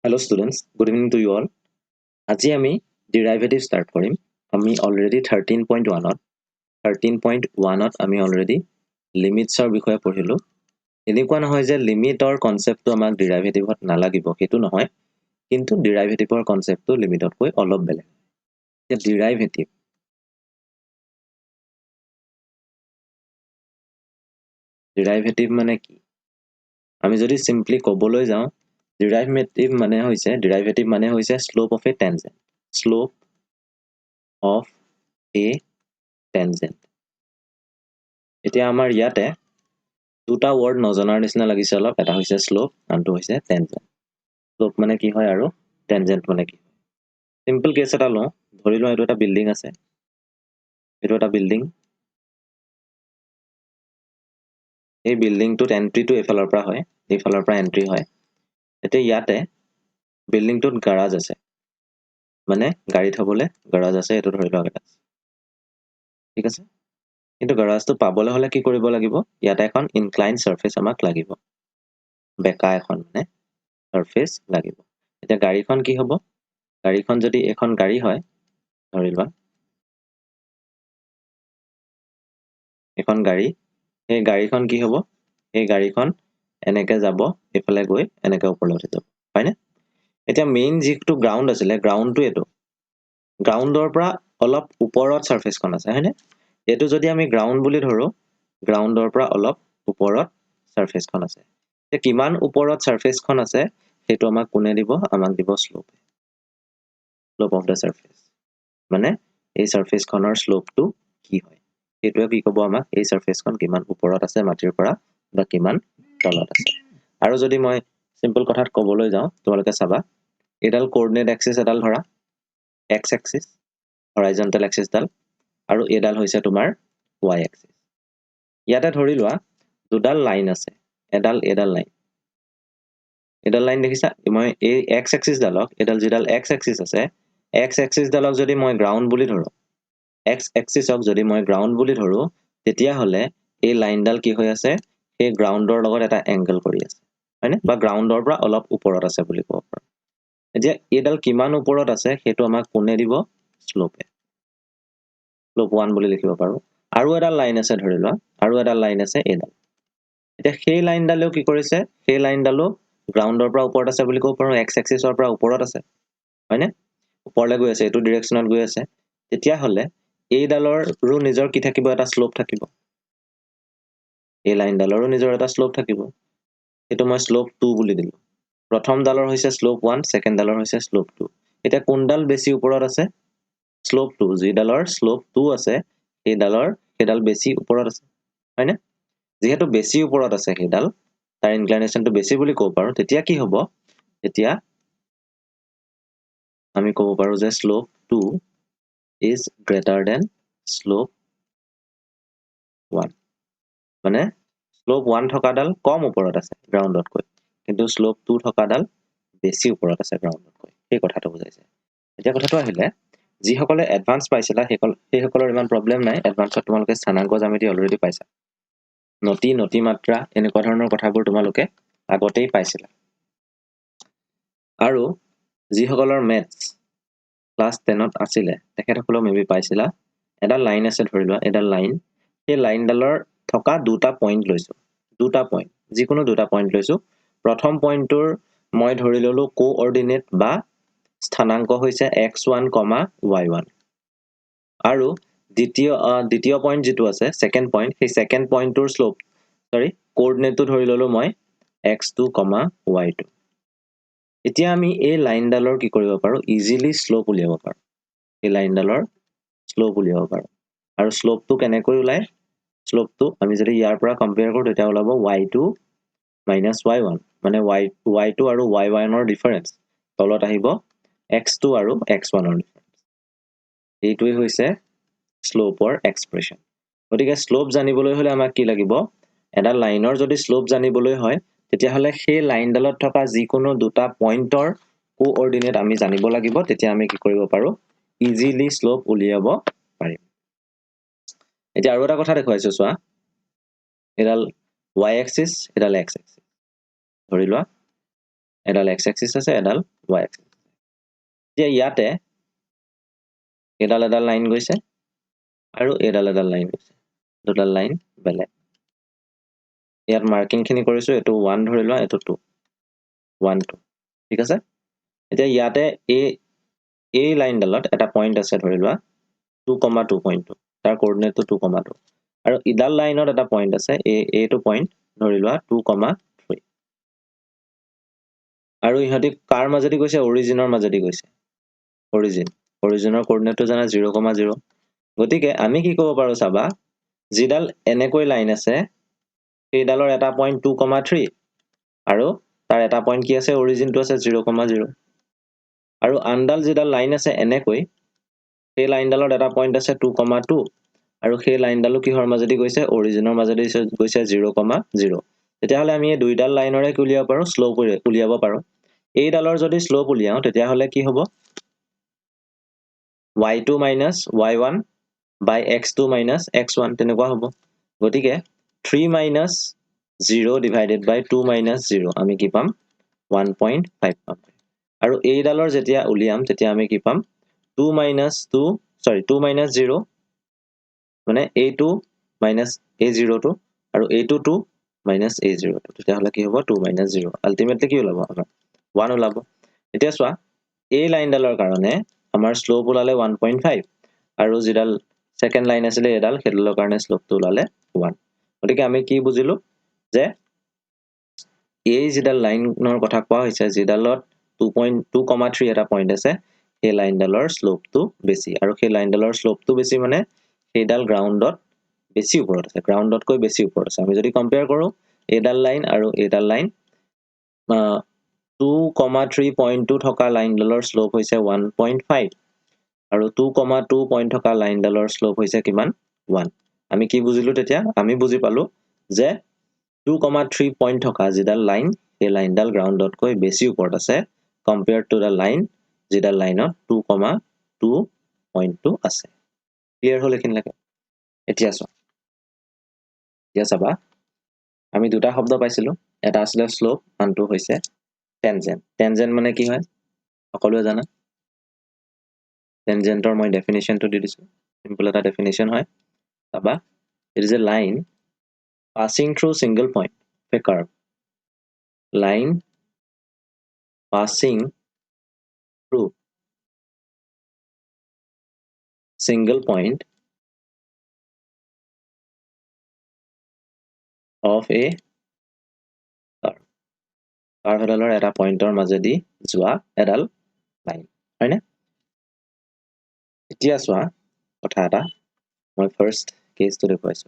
Hello students, good evening to you all. আজি আমি derivative start কৰিম। আমি অলৰেডি 13.1 ত আমি অলৰেডি লিমিটছৰ বিষয়ে পঢ়িলো। এনেকুৱা নহয় যে লিমিটৰ কনসেপ্টটো আমাক ডেৰিভেটিভত নালাগিব, সেইটো নহয়, কিন্তু ডেৰিভেটিভৰ কনসেপ্টটো লিমিটতকৈ অলপ বেলেগ। ডেৰিভেটিভ মানে কি? আমি যদি সিম্পলি ক'বলৈ যাওঁ, ডেৰিভেটিভ মানে হৈছে slope of A tangent. Slope of A tangent. এতিয়া আমাৰ ইয়াতে দুটা ওয়াৰ্ড নজনাৰ নিচিনা লাগিছে অলপ। এটা হৈছে স্লোপ, আনটো হৈছে টেনজেন্ট। স্লোপ মানে কি হয় আৰু টেনজেন্ট মানে কি? সিম্পল কেছ এটা লওঁ, ধৰি লওঁ এইটো এটা বিল্ডিং আছে। এইটো এটা বিল্ডিং। এই বিল্ডিংটোত এন্ট্ৰিটো এইফালৰ পৰা হয়, এইফালৰ পৰা এন্ট্ৰি হয়। এতিয়া ইয়াতে বিল্ডিংটোত গাৰাজ আছে, মানে গাড়ী থবলৈ গাৰাজ আছে। এইটো ধৰি লওঁ এটা, ঠিক আছে। কিন্তু গাৰাজটো পাবলৈ হলে কি কৰিব লাগিব? ইয়াতে এখন ইনক্লাইন সাৰফেস আমাক লাগিব, বেকা এখন মানে সাৰফেস লাগিব। এতিয়া গাড়ীখন কি হ'ব? গাড়ীখন যদি এখন গাড়ী হয়, ধৰি লোৱা এখন গাড়ী, এই গাড়ীখন কি হ'ব? এই গাড়ীখন এনেকে যাব, এফালে গৈ এনেকে ওপৰলৈ উঠি যাব, হয়নে? এতিয়া মেইন যিটো গ্ৰাউণ্ড আছিলে, গ্ৰাউণ্ডটো এইটো। গ্ৰাউণ্ডৰ পৰা অলপ ওপৰত সাৰফেসখন আছে, হয়নে? এইটো যদি আমি গ্ৰাউণ্ড বুলি ধৰো, গ্ৰাউণ্ডৰ পৰা অলপ ওপৰত সাৰফেসখন আছে। এতিয়া কিমান ওপৰত সাৰফেসখন আছে সেইটো আমাক কোনে দিব? আমাক দিব slope. Slope of the surface মানে এই সাৰফেসখনৰ স্লোপটো কি হয়, সেইটোৱে কি ক'ব আমাক এই সাৰফেসখন কিমান ওপৰত আছে মাটিৰ পৰা বা কিমান তলত আছে। আৰু যদি মই সিম্পল কথাত ক'বলৈ যাওঁ, তোমালোকে চাবা এডাল কোঅৰ্ডিনেট এক্সিস এডাল ধৰা, এক্স এক্সিস, হৰাইজন্টেল এক্সিস ডাল, আৰু এডাল হৈছে তোমাৰ ওয়াই এক্সিস। ইয়াতে ধৰি লোৱা দুডাল লাইন আছে, এডাল লাইন। এডাল লাইন দেখিছা? মই এই এক্স এক্সিস ডালক, এডাল যিডাল এক্স এক্সিস আছে, এক্স এক্সিস ডালক যদি মই গ্ৰাউণ্ড বুলি ধৰো, এক্স এক্সিসক যদি মই গ্ৰাউণ্ড বুলি ধৰো, তেতিয়া হলে এই লাইনডাল কি হৈ আছে? এই গ্ৰাউণ্ডৰ লগত এটা এংগল কৰি আছে, হয়নে? বা গ্ৰাউণ্ডৰ পৰা অলপ ওপৰত আছে বুলি ক'ব পাৰো। এতিয়া এইডাল কিমান ওপৰত আছে সেইটো আমাক কোনে দিব? স্লোপে। স্লোপ 1 বুলি লিখিব পাৰো। আৰু এডাল লাইন আছে, ধৰি লোৱা আৰু এডাল লাইন আছে এইডাল। এতিয়া সেই লাইনডালেও কি কৰিছে? সেই লাইনডালো গ্ৰাউণ্ডৰ পৰা ওপৰত আছে বুলি ক'ব পাৰো, এক্স এক্সিসৰ পৰা ওপৰত আছে, হয়নে? ওপৰলৈ গৈ আছে, এইটো ডিৰেকশ্যনত গৈ আছে। তেতিয়া হলে এইডালৰো নিজৰ কি থাকিব? এটা স্লোপ থাকিব। এই লাইনডালৰো নিজৰ এটা স্লোপ থাকিব। সেইটো মই স্লোপ 2 বুলি দিলো। প্ৰথম ডালৰ হৈছে স্লোপ 1, সেকেন্ড ডালৰ হৈছে স্লোপ 2। এতিয়া কোনডাল বেছি ওপৰত আছে? স্লোপ 2। যিডালৰ স্লোপ 2 আছে সেইডাল বেছি ওপৰত আছে, হয়নে? যেহেতু বেছি ওপৰত আছে সেইডাল, তাৰ ইনক্লাইনেশনটো বেছি বুলি ক'ব পাৰো। তেতিয়া কি হ'ব? তেতিয়া আমি ক'ব পাৰো যে slope 2 is greater than slope 1। মানে স্লোপ 1 থকাডাল কম ওপৰত আছে গ্ৰাউণ্ডতকৈ, কিন্তু স্লোপ 2 থকাডাল বেছি ওপৰত আছে গ্ৰাউণ্ডতকৈ। সেই কথাটো বুজাইছে। এতিয়া কথাটো আহিলে, যিসকলে এডভান্স পাইছিলা সেইসকলৰ ইমান প্ৰব্লেম নাই। এডভান্সত তোমালোকে স্থানাংক জ্যামিতি অলৰেডি পাইছা, নতি মাত্ৰা এনেকুৱা ধৰণৰ কথাবোৰ তোমালোকে আগতেই পাইছিলা। আৰু যিসকলৰ মেথছ ক্লাছ 10ত আছিলে তেখেতসকলেও মেবি পাইছিলা। এডাল লাইন আছে, ধৰি লোৱা এডাল লাইন। সেই লাইনডালৰ থকা দুটা পইণ্ট লৈছো, দুটা পইণ্ট, যিকোনো দুটা পইণ্ট লৈছো। প্ৰথম পইণ্টটোৰ মই ধৰি ললো কোঅৰ্ডিনেট বা স্থানাংক হৈছে x1, y1। আৰু দ্বিতীয় পইণ্ট যিটো আছে, সেকেন্ড পইণ্ট, সেই সেকেন্ড পইণ্টটোৰ কোঅৰ্ডিনেটটো ধৰি ললো মই x2, y2। এতিয়া আমি এই লাইনডালৰ কি কৰিব পাৰো? ইজিলি শ্লোপ উলিয়াব পাৰো। এই লাইনডালৰ শ্লোপ উলিয়াব পাৰো। আৰু শ্লোপটো কেনেকৈ ওলাই? শ্লোপটো আমি যদি ইয়াৰ পৰা কম্পেয়াৰ কৰো, তেতিয়া ওলাব y2 minus y1, মানে y2 আৰু y1ৰ ডিফাৰেন্স। তলত আহিব x2 আৰু x1ৰ ডিফাৰেন্স। এইটোৱে হৈছে শ্লোপৰ এক্সপ্ৰেছন। গতিকে শ্লোপ জানিবলৈ হলে আমাক কি লাগিব? এডাল লাইনৰ যদি শ্লোপ জানিবলৈ হয়, তেতিয়া হলে সেই লাইনডালত থকা যিকোনো দুটা পইণ্টৰ কোঅৰ্ডিনেট আমি জানিব লাগিব। তেতিয়া আমি কি কৰিব পাৰো? ইজিলি শ্লোপ উলিয়াব পাৰিম। এতিয়া আৰু এটা কথা দেখুৱাইছো, চোৱা। এডাল y এক্সিস, এডাল x এক্সিস। ধৰি লোৱা এডাল x axis আছে এডাল y axis যে ইয়াতে এডাল লাইন গৈছে আৰু এডাল লাইন গৈছে দুডাল লাইন বেলেগ ইয়াত মাৰ্কিং খিনি কৰিছো এটো 1 ধৰি লোৱা এটো 2 1 2 ঠিক আছে এতিয়া ইয়াতে এই লাইন ডালত এটা পইণ্ট আছে ধৰি লোৱা 2,2 পইণ্ট তাৰ কোঅৰ্ডিনেটটো 2,2 আৰু ইডাল লাইনত এটা পইণ্ট আছে এইটো পইণ্ট ধৰি লোৱা 2,3 আৰু ইহতি কাৰ মাজেদি গৈছে অৰিজিনৰ মাজেদি গৈছে অৰিজিনৰ কোঅৰ্ডিনেটটো জানা 0,0 গতিকে আমি কি ক'ব পাৰো চাবা যিডাল এনেকৈ লাইন আছে সেইডালৰ এটা পইণ্ট 2,3 আৰু তাৰ এটা পইণ্ট কি আছে অৰিজিনটো আছে 0,0 আৰু আনডাল যিডাল লাইন আছে এনেকৈ সেই লাইনডালৰ এটা পইণ্ট আছে 2,2 আৰু সেই লাইনডালো কিহৰ মাজেদি গৈছে অৰিজিনৰ মাজেদি গৈছে 0,0 তেতিয়াহ'লে আমি এই দুইডাল লাইনৰে কি উলিয়াব পাৰো শ্লোপ উলিয়াব পাৰো এই ডালৰ যদি শ্লোপ উলিয়াও তেতিয়াহ'লে কি হ'ব y2 minus y1 by x2 minus x1 তেনেকুৱা হ'ব গতিকে 3 minus 0 divided by 2 minus 0 আমি কি পাম 1.5 পাম আৰু এই ডালৰ যেতিয়া উলিয়াম তেতিয়া আমি কি পাম 2 minus 0 মানে a2 minus a0 টো আৰু a2 2 minus a0 টো তেতিয়াহ'লে কি হ'ব 2 minus 0 আলটিমেটলি কি ওলাব আমাৰ 1 ওলাব এতিয়া চোৱা এই লাইনডালৰ কাৰণে আমাৰ শ্লোপ ওলালে 1.5 আৰু যিডাল সেকেন্ড লাইন আছিল এডাল হেডলৰ কাৰণে শ্লোপটো ওলালে 1 গতিকে আমি কি বুজিলো যে এই যিডাল লাইনৰ কথা কোৱা হৈছে যিডালত 2.2,3 এটা পইণ্ট আছে সেই লাইনডালৰ শ্লোপটো বেছি আৰু সেই লাইনডালৰ শ্লোপটো বেছি মানে সেইডাল গ্ৰাউণ্ডত বেছি ওপৰত আছে গ্ৰাউণ্ডতকৈ বেছি ওপৰত আছে আমি যদি কম্পেয়াৰ কৰো এইডাল লাইন আৰু এইডাল লাইন 2,3.2 থকা লাইনডালৰ শ্লোপ হৈছে 1.5 আৰু 2,2 পইণ্ট থকা লাইনডালৰ শ্লোপ হৈছে কিমান 1 আমি কি বুজিলো তেতিয়া আমি বুজি পালো যে 2,3 পইণ্ট থকা যিডাল লাইন এই লাইনডাল গ্ৰাউণ্ডতকৈ বেছি ওপৰত আছে কম্পেয়াৰ্ড টু দা লাইন যিডাল লাইনত 2,2 পইণ্টটো আছে ক্লিয়াৰ হ'ল এখিনলৈকে এতিয়া চাবা আমি দুটা শব্দ পাইছিলো এটা আছিল শ্লোপ আনটো হৈছে টেনজেন্ট মানে কি হয় সকলোৱে জানা টেনজেন্টৰ মই ডেফিনিশনটো দি দিছো সিম্পল এটা ডেফিনিশন হয় চাবা it is a line passing through single point of a curve line passing through single point of a curve এডালৰ এটা পইণ্টৰ মাজেদি যোৱা এডাল লাইন হয়নে এতিয়া চোৱা কথা এটা মই ফাৰ্স্ট কেছটো দেখুৱাইছো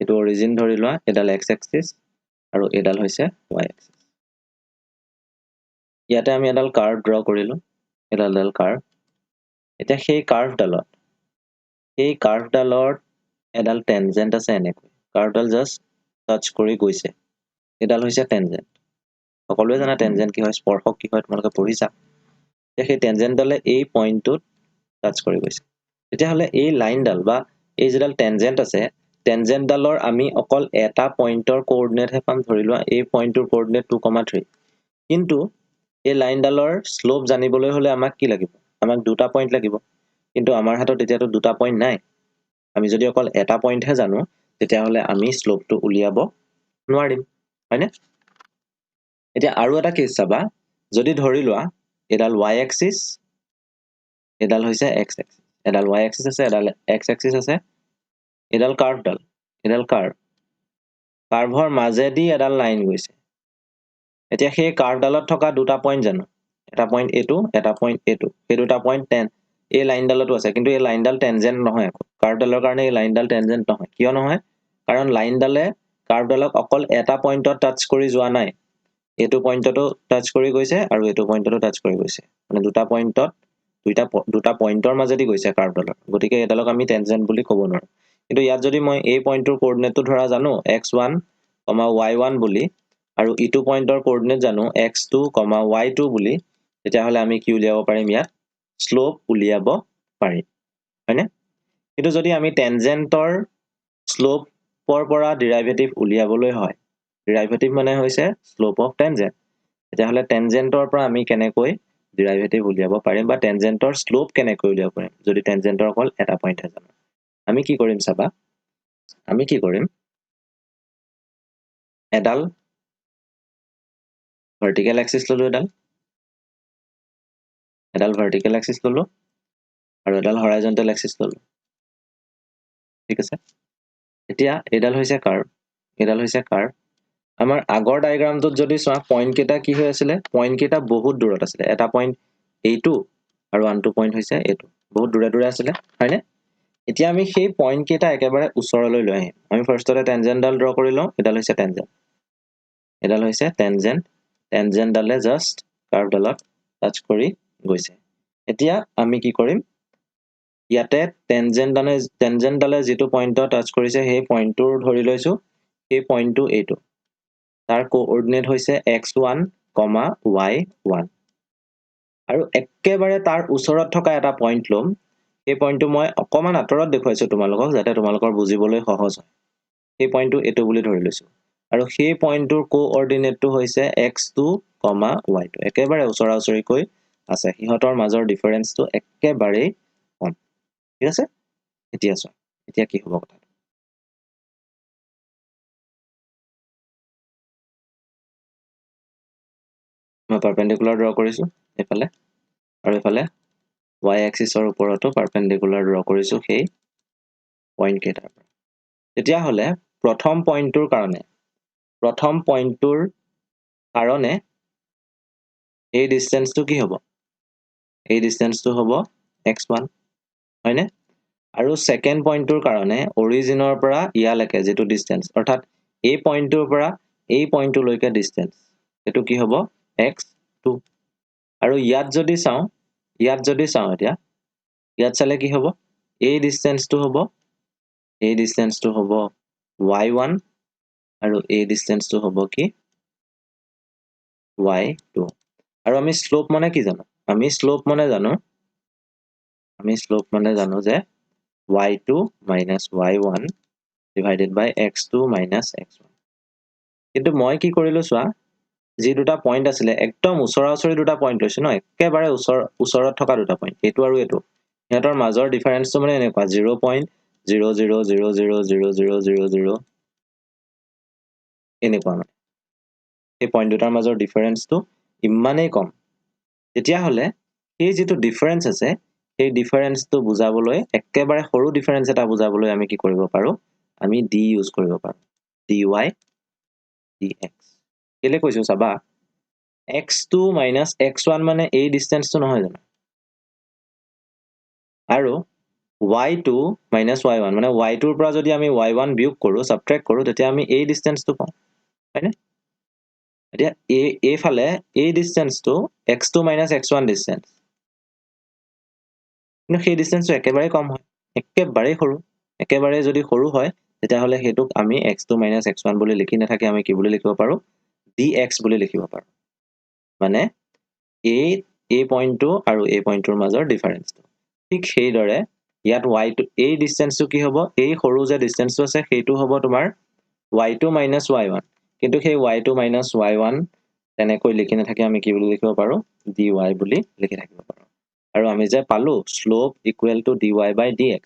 এটো অৰিজিন ধৰি লোৱা এডাল x axis আৰু এডাল হৈছে y axis ইয়াতে আমি এডাল কাৰ্ভ ড্ৰ কৰিলো এডাল কাৰ্ভ এতিয়া সেই কাৰ্ভডালৰ এডাল টেনজেন্ট আছে এনেকৈ কাৰ্ভডাল জাস্ট টাচ কৰি গৈছে এডাল হৈছে টেনজেন্ট সকলোৱে জানা টেনজেন্ট কি হয় স্পৰ্শক কি হয় তোমালোকে পঢ়িছা সেই টেনজেন্টডালে এই পইণ্টটোত টাচ কৰি গৈছে তেতিয়াহ'লে এই লাইনডাল বা এই যিডাল টেনজেন্ট আছে টেনজেন্টডালৰ আমি অকল এটা পইণ্টৰ কোঅৰ্ডিনেট হে পাম ধৰি লোৱা এই পইণ্টটোৰ কোঅৰ্ডিনেট 2,3 কিন্তু এই লাইনডালৰ শ্লোপ জানিবলৈ হলে আমাক কি লাগিব আমাক দুটা পইণ্ট লাগিব কিন্তু আমাৰ হাতত এতিয়াটো দুটা পইণ্ট নাই আমি যদি অকল এটা পইণ্টহে জানো তেতিয়াহ'লে আমি শ্লোপটো উলিয়াব নোৱাৰিম হয়নে এতিয়া আৰু এটা কেছ চাবা যদি ধৰি লোৱা এডাল y axis এডাল হৈছে x axis এডাল y axis আছে এডাল x axis আছে এডাল কাৰ্ভৰ মাজেদি এডাল লাইন গৈছে এতিয়া সেই কাৰ্ভডালত থকা দুটা পইণ্ট জানো এটা পইণ্ট এটো এটা পইণ্ট এটো এই দুটা পইণ্ট 10 এই লাইনডালতো আছে কিন্তু এই লাইনডাল টেনজেন্ট নহয় কাৰ্ভডালৰ কাৰণে এই লাইনডাল টেনজেন্ট নহয় কিয় নহয় কাৰণ লাইনডালে কাৰ্ভডালক অকল এটা পইণ্টত টাচ কৰি যোৱা নাই এটো পইণ্টটো টাচ কৰি গৈছে আৰু এটো পইণ্টটো টাচ কৰি গৈছে মানে দুটা পইণ্টৰ মাজেদি গৈছে কাৰ্ভডালৰ গতিকে এডালক আমি টেনজেন্ট বুলি ক'ব নোৱাৰো কিন্তু ইয়াত যদি মই এই পইণ্টৰ কোঅৰ্ডিনেটটো ধৰা জানো x1, y1 বুলি আৰু ইটো পইণ্টৰ কোঅৰ্ডিনেট জানো x2, y2 বুলি তেতিয়াহ'লে আমি কি উলিয়াব পাৰিম ইয়াত শ্লোপ উলিয়াব পাৰিম হয়নে কিন্তু যদি আমি টেনজেন্টৰ শ্লোপৰ পৰা ডেৰিভেটিভ উলিয়াবলৈ হয় ডেৰিভেটিভ মানে হৈছে স্লোপ অফ টেনজেন্ট এটা হলে টেনজেন্টৰ পৰা আমি কেনেকৈ ডেৰিভেটিভ উলিয়াব পাৰিম বা টেনজেন্টৰ স্লোপ কেনেকৈ উলিয়াব পাৰিম যদি টেনজেন্টৰ অকল এটা পইণ্ট জানো আমি কি কৰিম চাবা আমি কি কৰিম এডাল ভাৰ্টিকেল এক্সিস ললো এডাল ভাৰ্টিকেল এক্সিস ললো আৰু এডাল হৰাইজন্টেল এক্সিস ললো ঠিক আছে এতিয়া এডাল হৈছে কাৰ্ভ আমাৰ আগৰ ডায়াগ্ৰামটোত যদি চোৱা পইণ্ট কেটা কি হৈ আছিল পইণ্ট কেটা বহুত দূৰত আছিল এটা পইণ্ট এইটো আৰু আনটো পইণ্ট হৈছে এইটো বহুত দূৰে আছিল হয়নে এতিয়া আমি সেই পইণ্ট কেটা একেবাৰে ওচৰলৈ লৈ আহিম আমি ফাৰ্ষ্টতে টেনজেন্টডাল ড্ৰ কৰি লওঁ এডাল হৈছে টেনজেন্ট ডালে জাস্ট কাৰ্ভডালত টাচ কৰি গৈছে এতিয়া আমি কি কৰিম ইয়াতে টেনজেন্ট ডালে যেটো পইণ্টত টাচ কৰিছে সেই পইণ্টটো ধৰি লৈছো সেই পইণ্টটো এইটো তাৰ কোঅৰ্ডিনেট হৈছে x1, y1 আৰু একেবাৰে তাৰ ওচৰত থকা এটা পইণ্ট লম এই পইণ্টটো মই অকমান আঁতৰত দেখুৱাইছো তোমালোকক যাতে তোমালোকৰ বুজিবলৈ সহজ হয় এই পইণ্টটো এটো বুলি ধৰি লৈছো আৰু সেই পইণ্টটোৰ কোঅৰ্ডিনেটটো হৈছে x2, y2 একেবাৰে ওচৰাওচৰিকৈ আছে হিহঁতৰ মাজৰ ডিফাৰেন্সটো একেবাৰে কম ঠিক আছে এতিয়া চোৱা এতিয়া কি হ'ব কথা মই পাৰপেন্ডিকুলাৰ ড্ৰ কৰিছো এফালে আৰু এফালে y axisৰ ওপৰতো পাৰপেন্ডিকুলাৰ ড্ৰ কৰিছো সেই পইণ্ট কেটাৰ তেতিয়া হলে প্ৰথম পইণ্টটোৰ কাৰণে এই ডিসটেন্সটো কি হ'ব এই ডিসটেন্সটো হ'ব x1 হয়নে আৰু সেকেন্ড পইণ্টটোৰ কাৰণে অৰিজিনৰ পৰা ইয়ালৈকে যেটো ডিসটেন্স অৰ্থাৎ এই পইণ্টটোৰ পৰা এই পইণ্টটোলৈকে ডিসটেন্স এটো কি হ'ব x2 আৰু ইয়াত যদি চাও এতিয়া ইয়াত চালে কি হ'ব এই ডিসটেন্সটো হ'ব y1 আৰু এই ডিসটেন্সটো হ'ব কি y2 আৰু আমি স্লোপ মানে কি জানো আমি স্লোপ মানে জানো যে y2 minus y1 divided by x2 minus x1 কিন্তু মই কি কৰিলো চোৱা যি দুটা পইণ্ট আছিল একদম ওচৰাওচৰি দুটা পইণ্ট লৈছো ন একেবাৰে ওচৰত থকা দুটা পইণ্ট এটো আৰু এটো ইহঁতৰ মাজৰ ডিফাৰেন্সটো মানে এনেকুৱা 0.00000000 এনেকুৱা মানে এই পইণ্ট দুটাৰ মাজৰ ডিফাৰেন্সটো ইমানেই কম তেতিয়া হলে এই যেটো ডিফাৰেন্স আছে এই ডিফাৰেন্সটো বুজাবলৈ একেবাৰে সৰু ডিফাৰেন্স এটা বুজাবলৈ আমি কি কৰিব পাৰো আমি d ইউজ কৰিব পাৰো dy dx কেলে কৈছো চাবা x2 minus x1 মানে এই ডিসটেন্সটো নহয় জানো আৰু y2 minus y1 মানে y2 ৰ পৰা যদি আমি y1 বিয়োগ কৰো সাবট্ৰাক্ট কৰো তেতিয়া আমি এই ডিসটেন্সটো পাম হয়নে এতিয়া এই ফালে এই ডিসটেন্সটো x2 minus x1 ডিসটেন্স কিন্তু সেই ডিসটেন্সটো একেবাৰে কম হয় একেবাৰে যদি সৰু হয় তেতিয়া হলে হেতুক আমি x2 minus x1 বুলি লিখি নাথাকে আমি কি বুলি লিখিব পাৰো dx বুলি লিখিব পাৰো মানে এই পইণ্টটো আৰু এই পইণ্টৰ মাজৰ ডিফাৰেন্সটো ঠিক সেইদৰে ইয়াত y2 এই ডিসটেন্সটো কি হ'ব এই সৰু যে ডিসটেন্সটো আছে সেইটো হ'ব তোমাৰ y2 minus y1 কিন্তু সেই y2 minus y1 তেনেকৈ লিখি নাথাকে আমি কি বুলি লিখিব পাৰো dy বুলি লিখি থাকিব পাৰো আৰু আমি যে পালো slope equal to dy by dx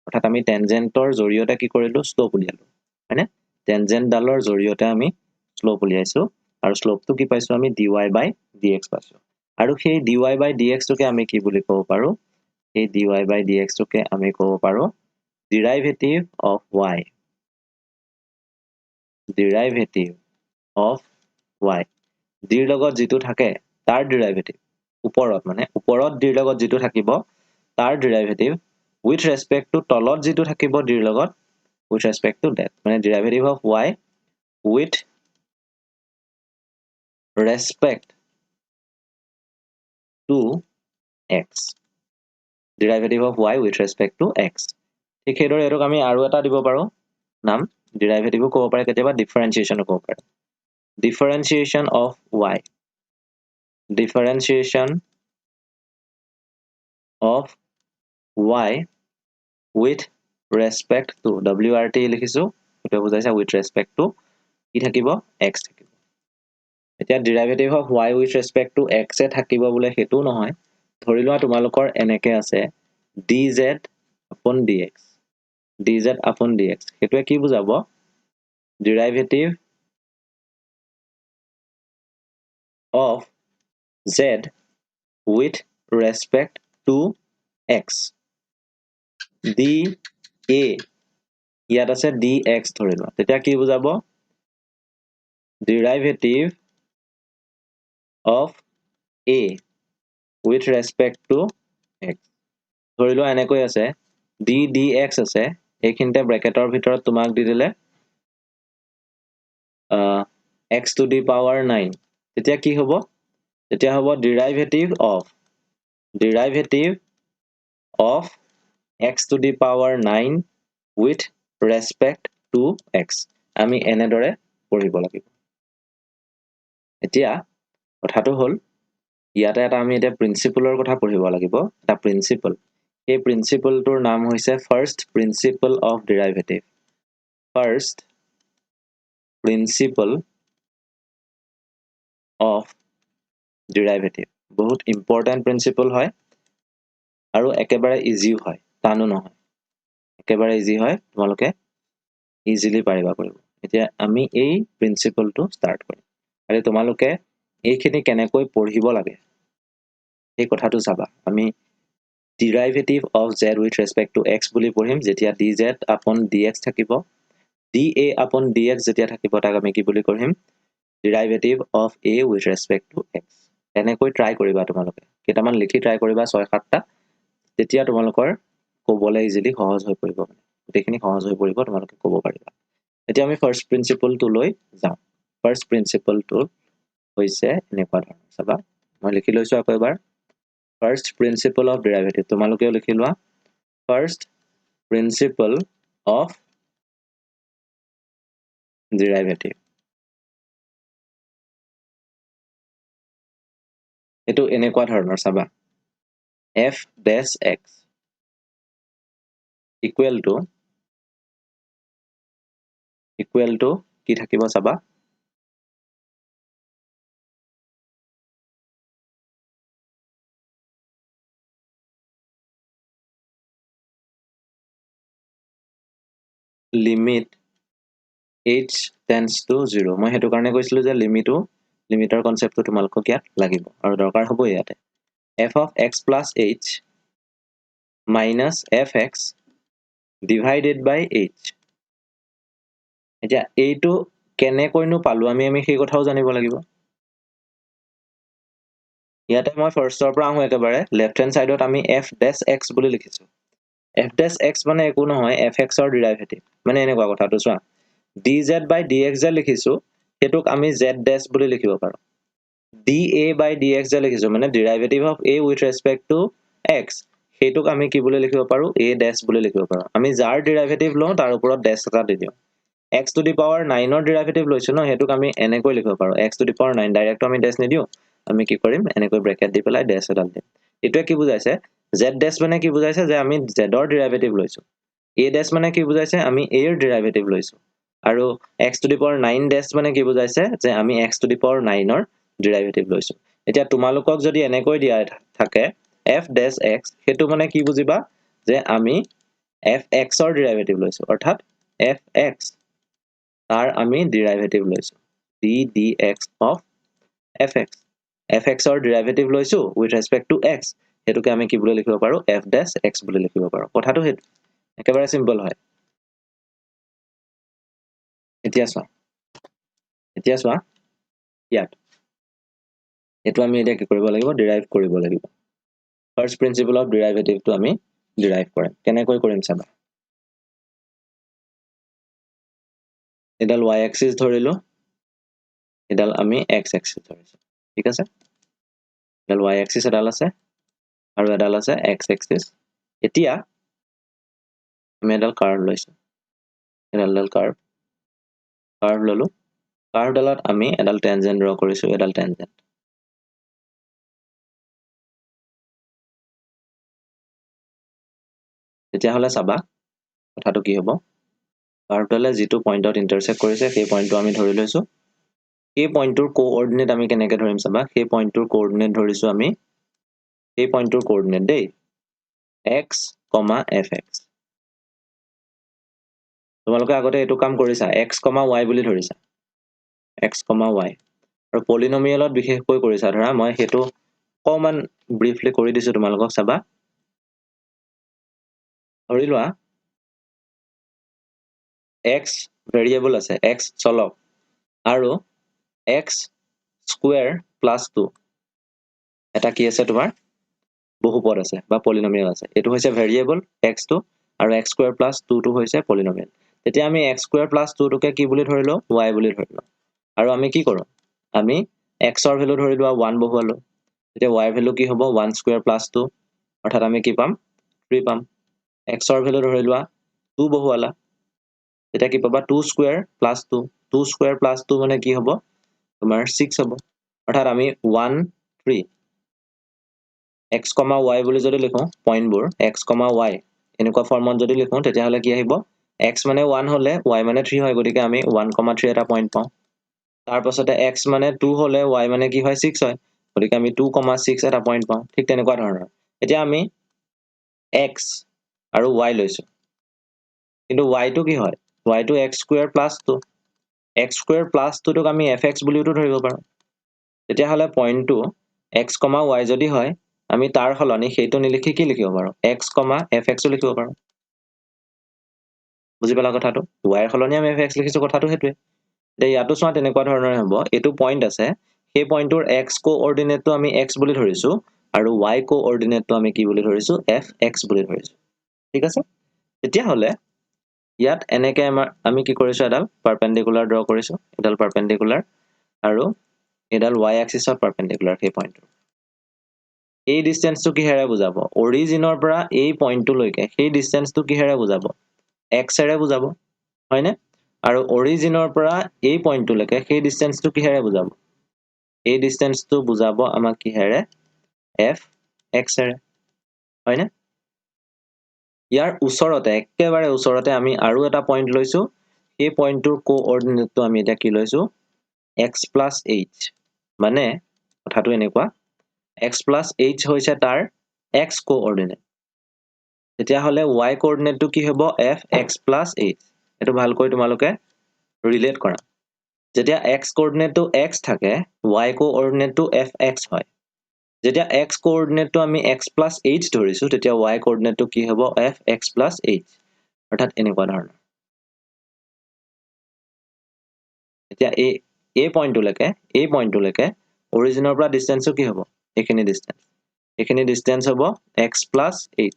অৰ্থাৎ আমি টেনজেন্টৰ জৰিয়তে কি কৰিলো স্লোপ উলিয়ালো হয়নে টেনজেন্ট ডালৰ জৰিয়তে আমি স্লোপ উলিয়াইছো আৰু স্লোপটো কি পাইছো আমি dy by dx পাইছো আৰু সেই dy by dx টোকে আমি কি বুলি ক'ব পাৰো এই dy by dx টোকে আমি ক'ব পাৰো derivative of y d ৰ লগত যেটো থাকে তাৰ ডেৰিভেটিভ ওপৰত d ৰ লগত যেটো থাকিব তাৰ ডেৰিভেটিভ with respect to তলত যেটো থাকিব d ৰ লগত with respect to that মানে derivative of y with respect to x derivative of y with respect to x ঠিক সেইদৰে এটোক আমি আৰু এটা দিব পাৰো নাম ডেৰিভেটিভও ক'ব পাৰে কেতিয়াবা ডিফাৰেন্সিয়েচনো ক'ব পাৰে differentiation of y with respect to wrt লিখিছো এটা বুজাইছা with respect to কি থাকিব x থাকিব এতিয়া derivative of y with respect to x এ থাকিব বলে হেতু নহয় ধৰি লোৱা তোমালোকৰ এনেকে আছে dz upon dx dz upon dx হেতুৱে কি বুজাব derivative of z with respect to x dA ইয়াত আছে dx ধৰি লোৱা তেতিয়া কি বুজাব derivative of a with respect to x ধৰি লোৱা এনেকৈ আছে dx আছে এইখিনতে ব্ৰেকেটৰ ভিতৰত তোমাক দি দিলে x to the power 9 তেতিয়া কি হ'ব তেতিয়া হ'ব derivative of x to the power 9 with respect to x আমি এনেদৰে পঢ়িব লাগিব এতিয়া কথাটো হ'ল ইয়াতে এটা আমি এটা প্ৰিন্সিপলৰ কথা পঢ়িব লাগিব এটা প্ৰিন্সিপল এই প্ৰিন্সিপলটোৰ নাম হৈছে first principle of derivative first principle of derivative বহুত ইম্পৰ্টেন্ট প্ৰিন্সিপল হয় আৰু একেবাৰে ইজিও হয় টানো নহয় একেবাৰে ইজি হয় তোমালোকে ইজিলি পাৰিবা কৰিব এতিয়া আমি এই প্ৰিন্সিপলটো ষ্টাৰ্ট কৰিম আৰু তোমালোকে এইখিনি কেনেকৈ পঢ়িব লাগে এই কথাটো চাবা আমি derivative of z with respect to x বুলি পঢ়িম যেতিয়া dz upon dx থাকিব dA upon dx যেতিয়া থাকিব তাক আমি কি বুলি পঢ়িম derivative of a with respect to x এনেকৈ ট্ৰাই কৰিবা তোমালোকে কেইটামান লিখি ট্ৰাই কৰিবা 6-7টা তেতিয়া তোমালোকৰ ক'বলৈ ইজিলি সহজ হৈ পৰিব গোটেইখিনি সহজ হৈ পৰিব তোমালোকে ক'ব পাৰিবা এতিয়া আমি ফাৰ্স্ট প্ৰিন্সিপলটো লৈ যাওঁ ফাৰ্স্ট প্ৰিন্সিপলটো হৈছে এনেকুৱা ধৰণৰ চাবা মই লিখি লৈছো আকৌ এবাৰ ফাৰ্স্ট প্ৰিন্সিপল অফ ডেৰিভেটিভ তোমালোকেও লিখি লোৱা ফাৰ্স্ট প্ৰিন্সিপল অফ ডেৰিভেটিভ এটো এনেকুৱা ধৰণৰ চাবা f dash x equal to কি থাকিব চাবা limit h tends to 0 মই হেতু কাৰণে কৈছিলো যে লিমিটৰ কনসেপ্টটো তোমালোকক ইয়াত লাগিব আৰু দৰকাৰ হ'ব ইয়াতে f of x plus h minus fx divided by h এতিয়া এইটো কেনেকৈনো পালো আমি সেই কথাও জানিব লাগিব ইয়াতে মই ফাৰ্স্টৰ পৰা আহো একেবাৰে লেফট হ্যান্ড সাইডত আমি f dash x বুলি লিখিছো f dash x মানে একো নহয় fx ৰ ডেৰিভেটিভ মানে এনেকুৱা কথাটো চোৱা dz by dx যে লিখিছো হেতুক আমি z dash বুলি লিখিব পাৰো dA by dx যে লিখিছো মানে derivative of a with respect to x Hetuk আমি কি বুলি লিখিব পাৰো a dash বুলি লিখিব পাৰো আমি যাৰ ডেৰিভেটিভ লওঁ তাৰ ওপৰত dash এটা দি দিও x to the power 9 ৰ ডেৰিভেটিভ লৈছো ন হেতুক আমি এনেকৈ লিখিব পাৰো x to the power 9 direct আমি dash নিদিও আমি কি কৰিম এনেকৈ ব্ৰেকেট দি পেলাই dash এডাল দিম এটোৱে কি বুজাইছে z dash মানে কি বুজাইছে যে আমি z ৰ ডেৰিভেটিভ লৈছো a dash মানে কি বুজাইছে আমি a ৰ ডেৰিভেটিভ লৈছো আৰু x to the power 9 dash মানে কি বুজাইছে যে আমি x to the power 9 ৰ ডেৰিভেটিভ লৈছো এতিয়া তোমালোকক যদি এনেকৈ দিয়া থাকে f dash x হেতু মানে কি বুজিবা যে আমি fx ৰ ডেৰিভেটিভ লৈছো অৰ্থাৎ fx তাৰ আমি ডেৰিভেটিভ লৈছো ddx of fx fx ৰ ডেৰিভেটিভ লৈছো with respect to x হেতুকে আমি কি বুলি লিখিব পাৰো f dash x বুলি লিখিব পাৰো কথাটো হেতু একেবাৰে সিম্পল হয় এতিয়া চোৱা ইয়াত এটো আমি এটা কি কৰিব লাগিব ডেৰাইভ কৰিব লাগিব ফাৰ্স্ট প্ৰিন্সিপল অফ ডেৰিভেটিভটো আমি ডেৰাইভ কৰিম কেনেকৈ কৰিম চাবা এডাল y axis ধৰিলো এডাল আমি x axis ধৰিছো ঠিক আছে এডাল y axis এডাল আছে আৰু এডাল আছে x axis এতিয়া আমি এডাল কাৰ্ভ লৈছো এডাল কাৰ্ভ ললো কাৰ্ভ ডালত আমি এডাল টেনজেন্ট ড্ৰ কৰিছো এডাল টেনজেন্ট তেতিয়া হলে চাবা কথাটো কি হ'ব কাৰ্ভডালে যিটো পইণ্টত ইণ্টাৰসেক্ট কৰিছে সেই পইণ্টটো আমি ধৰি লৈছো সেই পইণ্টটোৰ কোঅৰ্ডিনেট আমি কেনেকৈ ধৰিম চাবা সেই পইণ্টটোৰ কোঅৰ্ডিনেট ধৰিছো আমি সেই পইণ্টটোৰ কোঅৰ্ডিনেট দেই x, fx তোমালোকে আগতে এটো কাম কৰিছা x, y বুলি ধৰিছা x, y আৰু পলিনোমিয়েলত বিশেষকৈ কৰিছা ধৰা মই হেতু কমান ব্ৰিফলি কৰি দিছো তোমালোকক চাবা ধৰি লোৱা x ভেৰিয়েবল আছে x চলক আৰু x স্কয়াৰ প্লাস 2 এটা কি আছে তোমাৰ বহুপদ আছে বা পলিনোমিয়েল আছে এটো হৈছে ভেৰিয়েবল x টো আৰু x স্কয়াৰ প্লাস 2 টো হৈছে পলিনোমিয়েল তেতিয়া আমি x স্কয়াৰ প্লাস 2 টোকে কি বুলি ধৰিলো y বুলি ধৰিলো আৰু আমি কি কৰো আমি x ৰ ভ্যালু ধৰি লোৱা 1 বহুৱালো তেতিয়া y ভ্যালু কি হ'ব 1 স্কয়াৰ প্লাস 2 অৰ্থাৎ আমি কি পাম 3 পাম x ৰ ভ্যালু ধৰি লোৱা 2 বহুৱালা তেতিয়া কি পাবা 2 স্কয়াৰ প্লাস 2 2 স্কয়াৰ প্লাস 2 মানে কি হ'ব তোমাৰ 6 হ'ব অৰ্থাৎ আমি 1 3 x, y বুলি যদি লিখো পইণ্টবোৰ x, y এনেকুৱা ফৰ্মত যদি লিখো তেতিয়া হলে কি আহিব x মানে 1 হলে y মানে 3 হয় গতিকে আমি 1, 3 এটা পইণ্ট পাওঁ তাৰ পাছতে x মানে 2 হলে y মানে কি হয় 6 হয় গতিকে আমি 2, 6 এটা পইণ্ট পাওঁ ঠিক তেনেকুৱা ধৰণৰ এতিয়া আমি x আৰু y লৈছো কিন্তু y টো কি হয় y টো x square plus 2 x square plus 2 টোক আমি fx বুলিও ধৰিব পাৰো তেতিয়া হলে পইণ্টটো x, y যদি হয় আমি তাৰ হলনি হেতু নিলিখি কি লিখিব পাৰো x, fx লিখিব পাৰো বুজি পালা কথাটো y ৰ হলনি আমি fx লিখিছো কথাটো হেতুৱে এতিয়া ইয়াতো চোৱা তেনেকুৱা ধৰণৰ হ'ব এটো পইণ্ট আছে সেই পইণ্টৰ x কোঅৰ্ডিনেটটো আমি x বুলি ধৰিছো আৰু y কোঅৰ্ডিনেটটো আমি কি বুলি ধৰিছো fx বুলি ধৰিছো ঠিক আছে তেতিয়া হলে ইয়াত এনেকে আমি কি কৰিছো এডাল পাৰপেন্ডিকুলাৰ ড্ৰ কৰিছো এডাল পাৰপেন্ডিকুলাৰ আৰু এডাল y axisত পাৰপেন্ডিকুলাৰ সেই পইণ্টটো এই ডিসটেন্সটো কিহেৰে বুজাব অৰিজিনৰ পৰা এই পইণ্টটো লৈকে সেই ডিসটেন্সটো কিহেৰে বুজাব x এৰে বুজাব হয়নে আৰু অৰিজিনৰ পৰা এই পইণ্টটো লৈকে সেই ডিসটেন্সটো কিহেৰে বুজাব এই ডিসটেন্সটো বুজাব আমাক কিহেৰে f x এৰে হয়নে ইয়াৰ ওচৰতে একেবাৰে ওচৰতে আমি আৰু এটা পইণ্ট লৈছো এই পইণ্টটোৰ কোঅৰ্ডিনেটটো আমি এটা কি লৈছো x + h মানে কথাটো এনেকুৱা x + h হৈছে তাৰ x কোঅৰ্ডিনেট তেতিয়া হলে y কোঅৰ্ডিনেটটো কি হ'ব fx + h এটো ভালকৈ তোমালোকে ৰিলেট কৰা যেতিয়া x কোঅৰ্ডিনেটটো x থাকে y কোঅৰ্ডিনেটটো fx হয় যেতিয়া x কোঅৰ্ডিনেটটো আমি x + h ধৰিছো তেতিয়া y কোঅৰ্ডিনেটটো কি হ'ব fx + h অৰ্থাৎ এনেকুৱা ধৰণৰ এতিয়া এই পইণ্টটোলৈকে অৰিজিনৰ পৰা ডিসটেন্সটো কি হ'ব এইখিনি ডিসটেন্স হ'ব x + h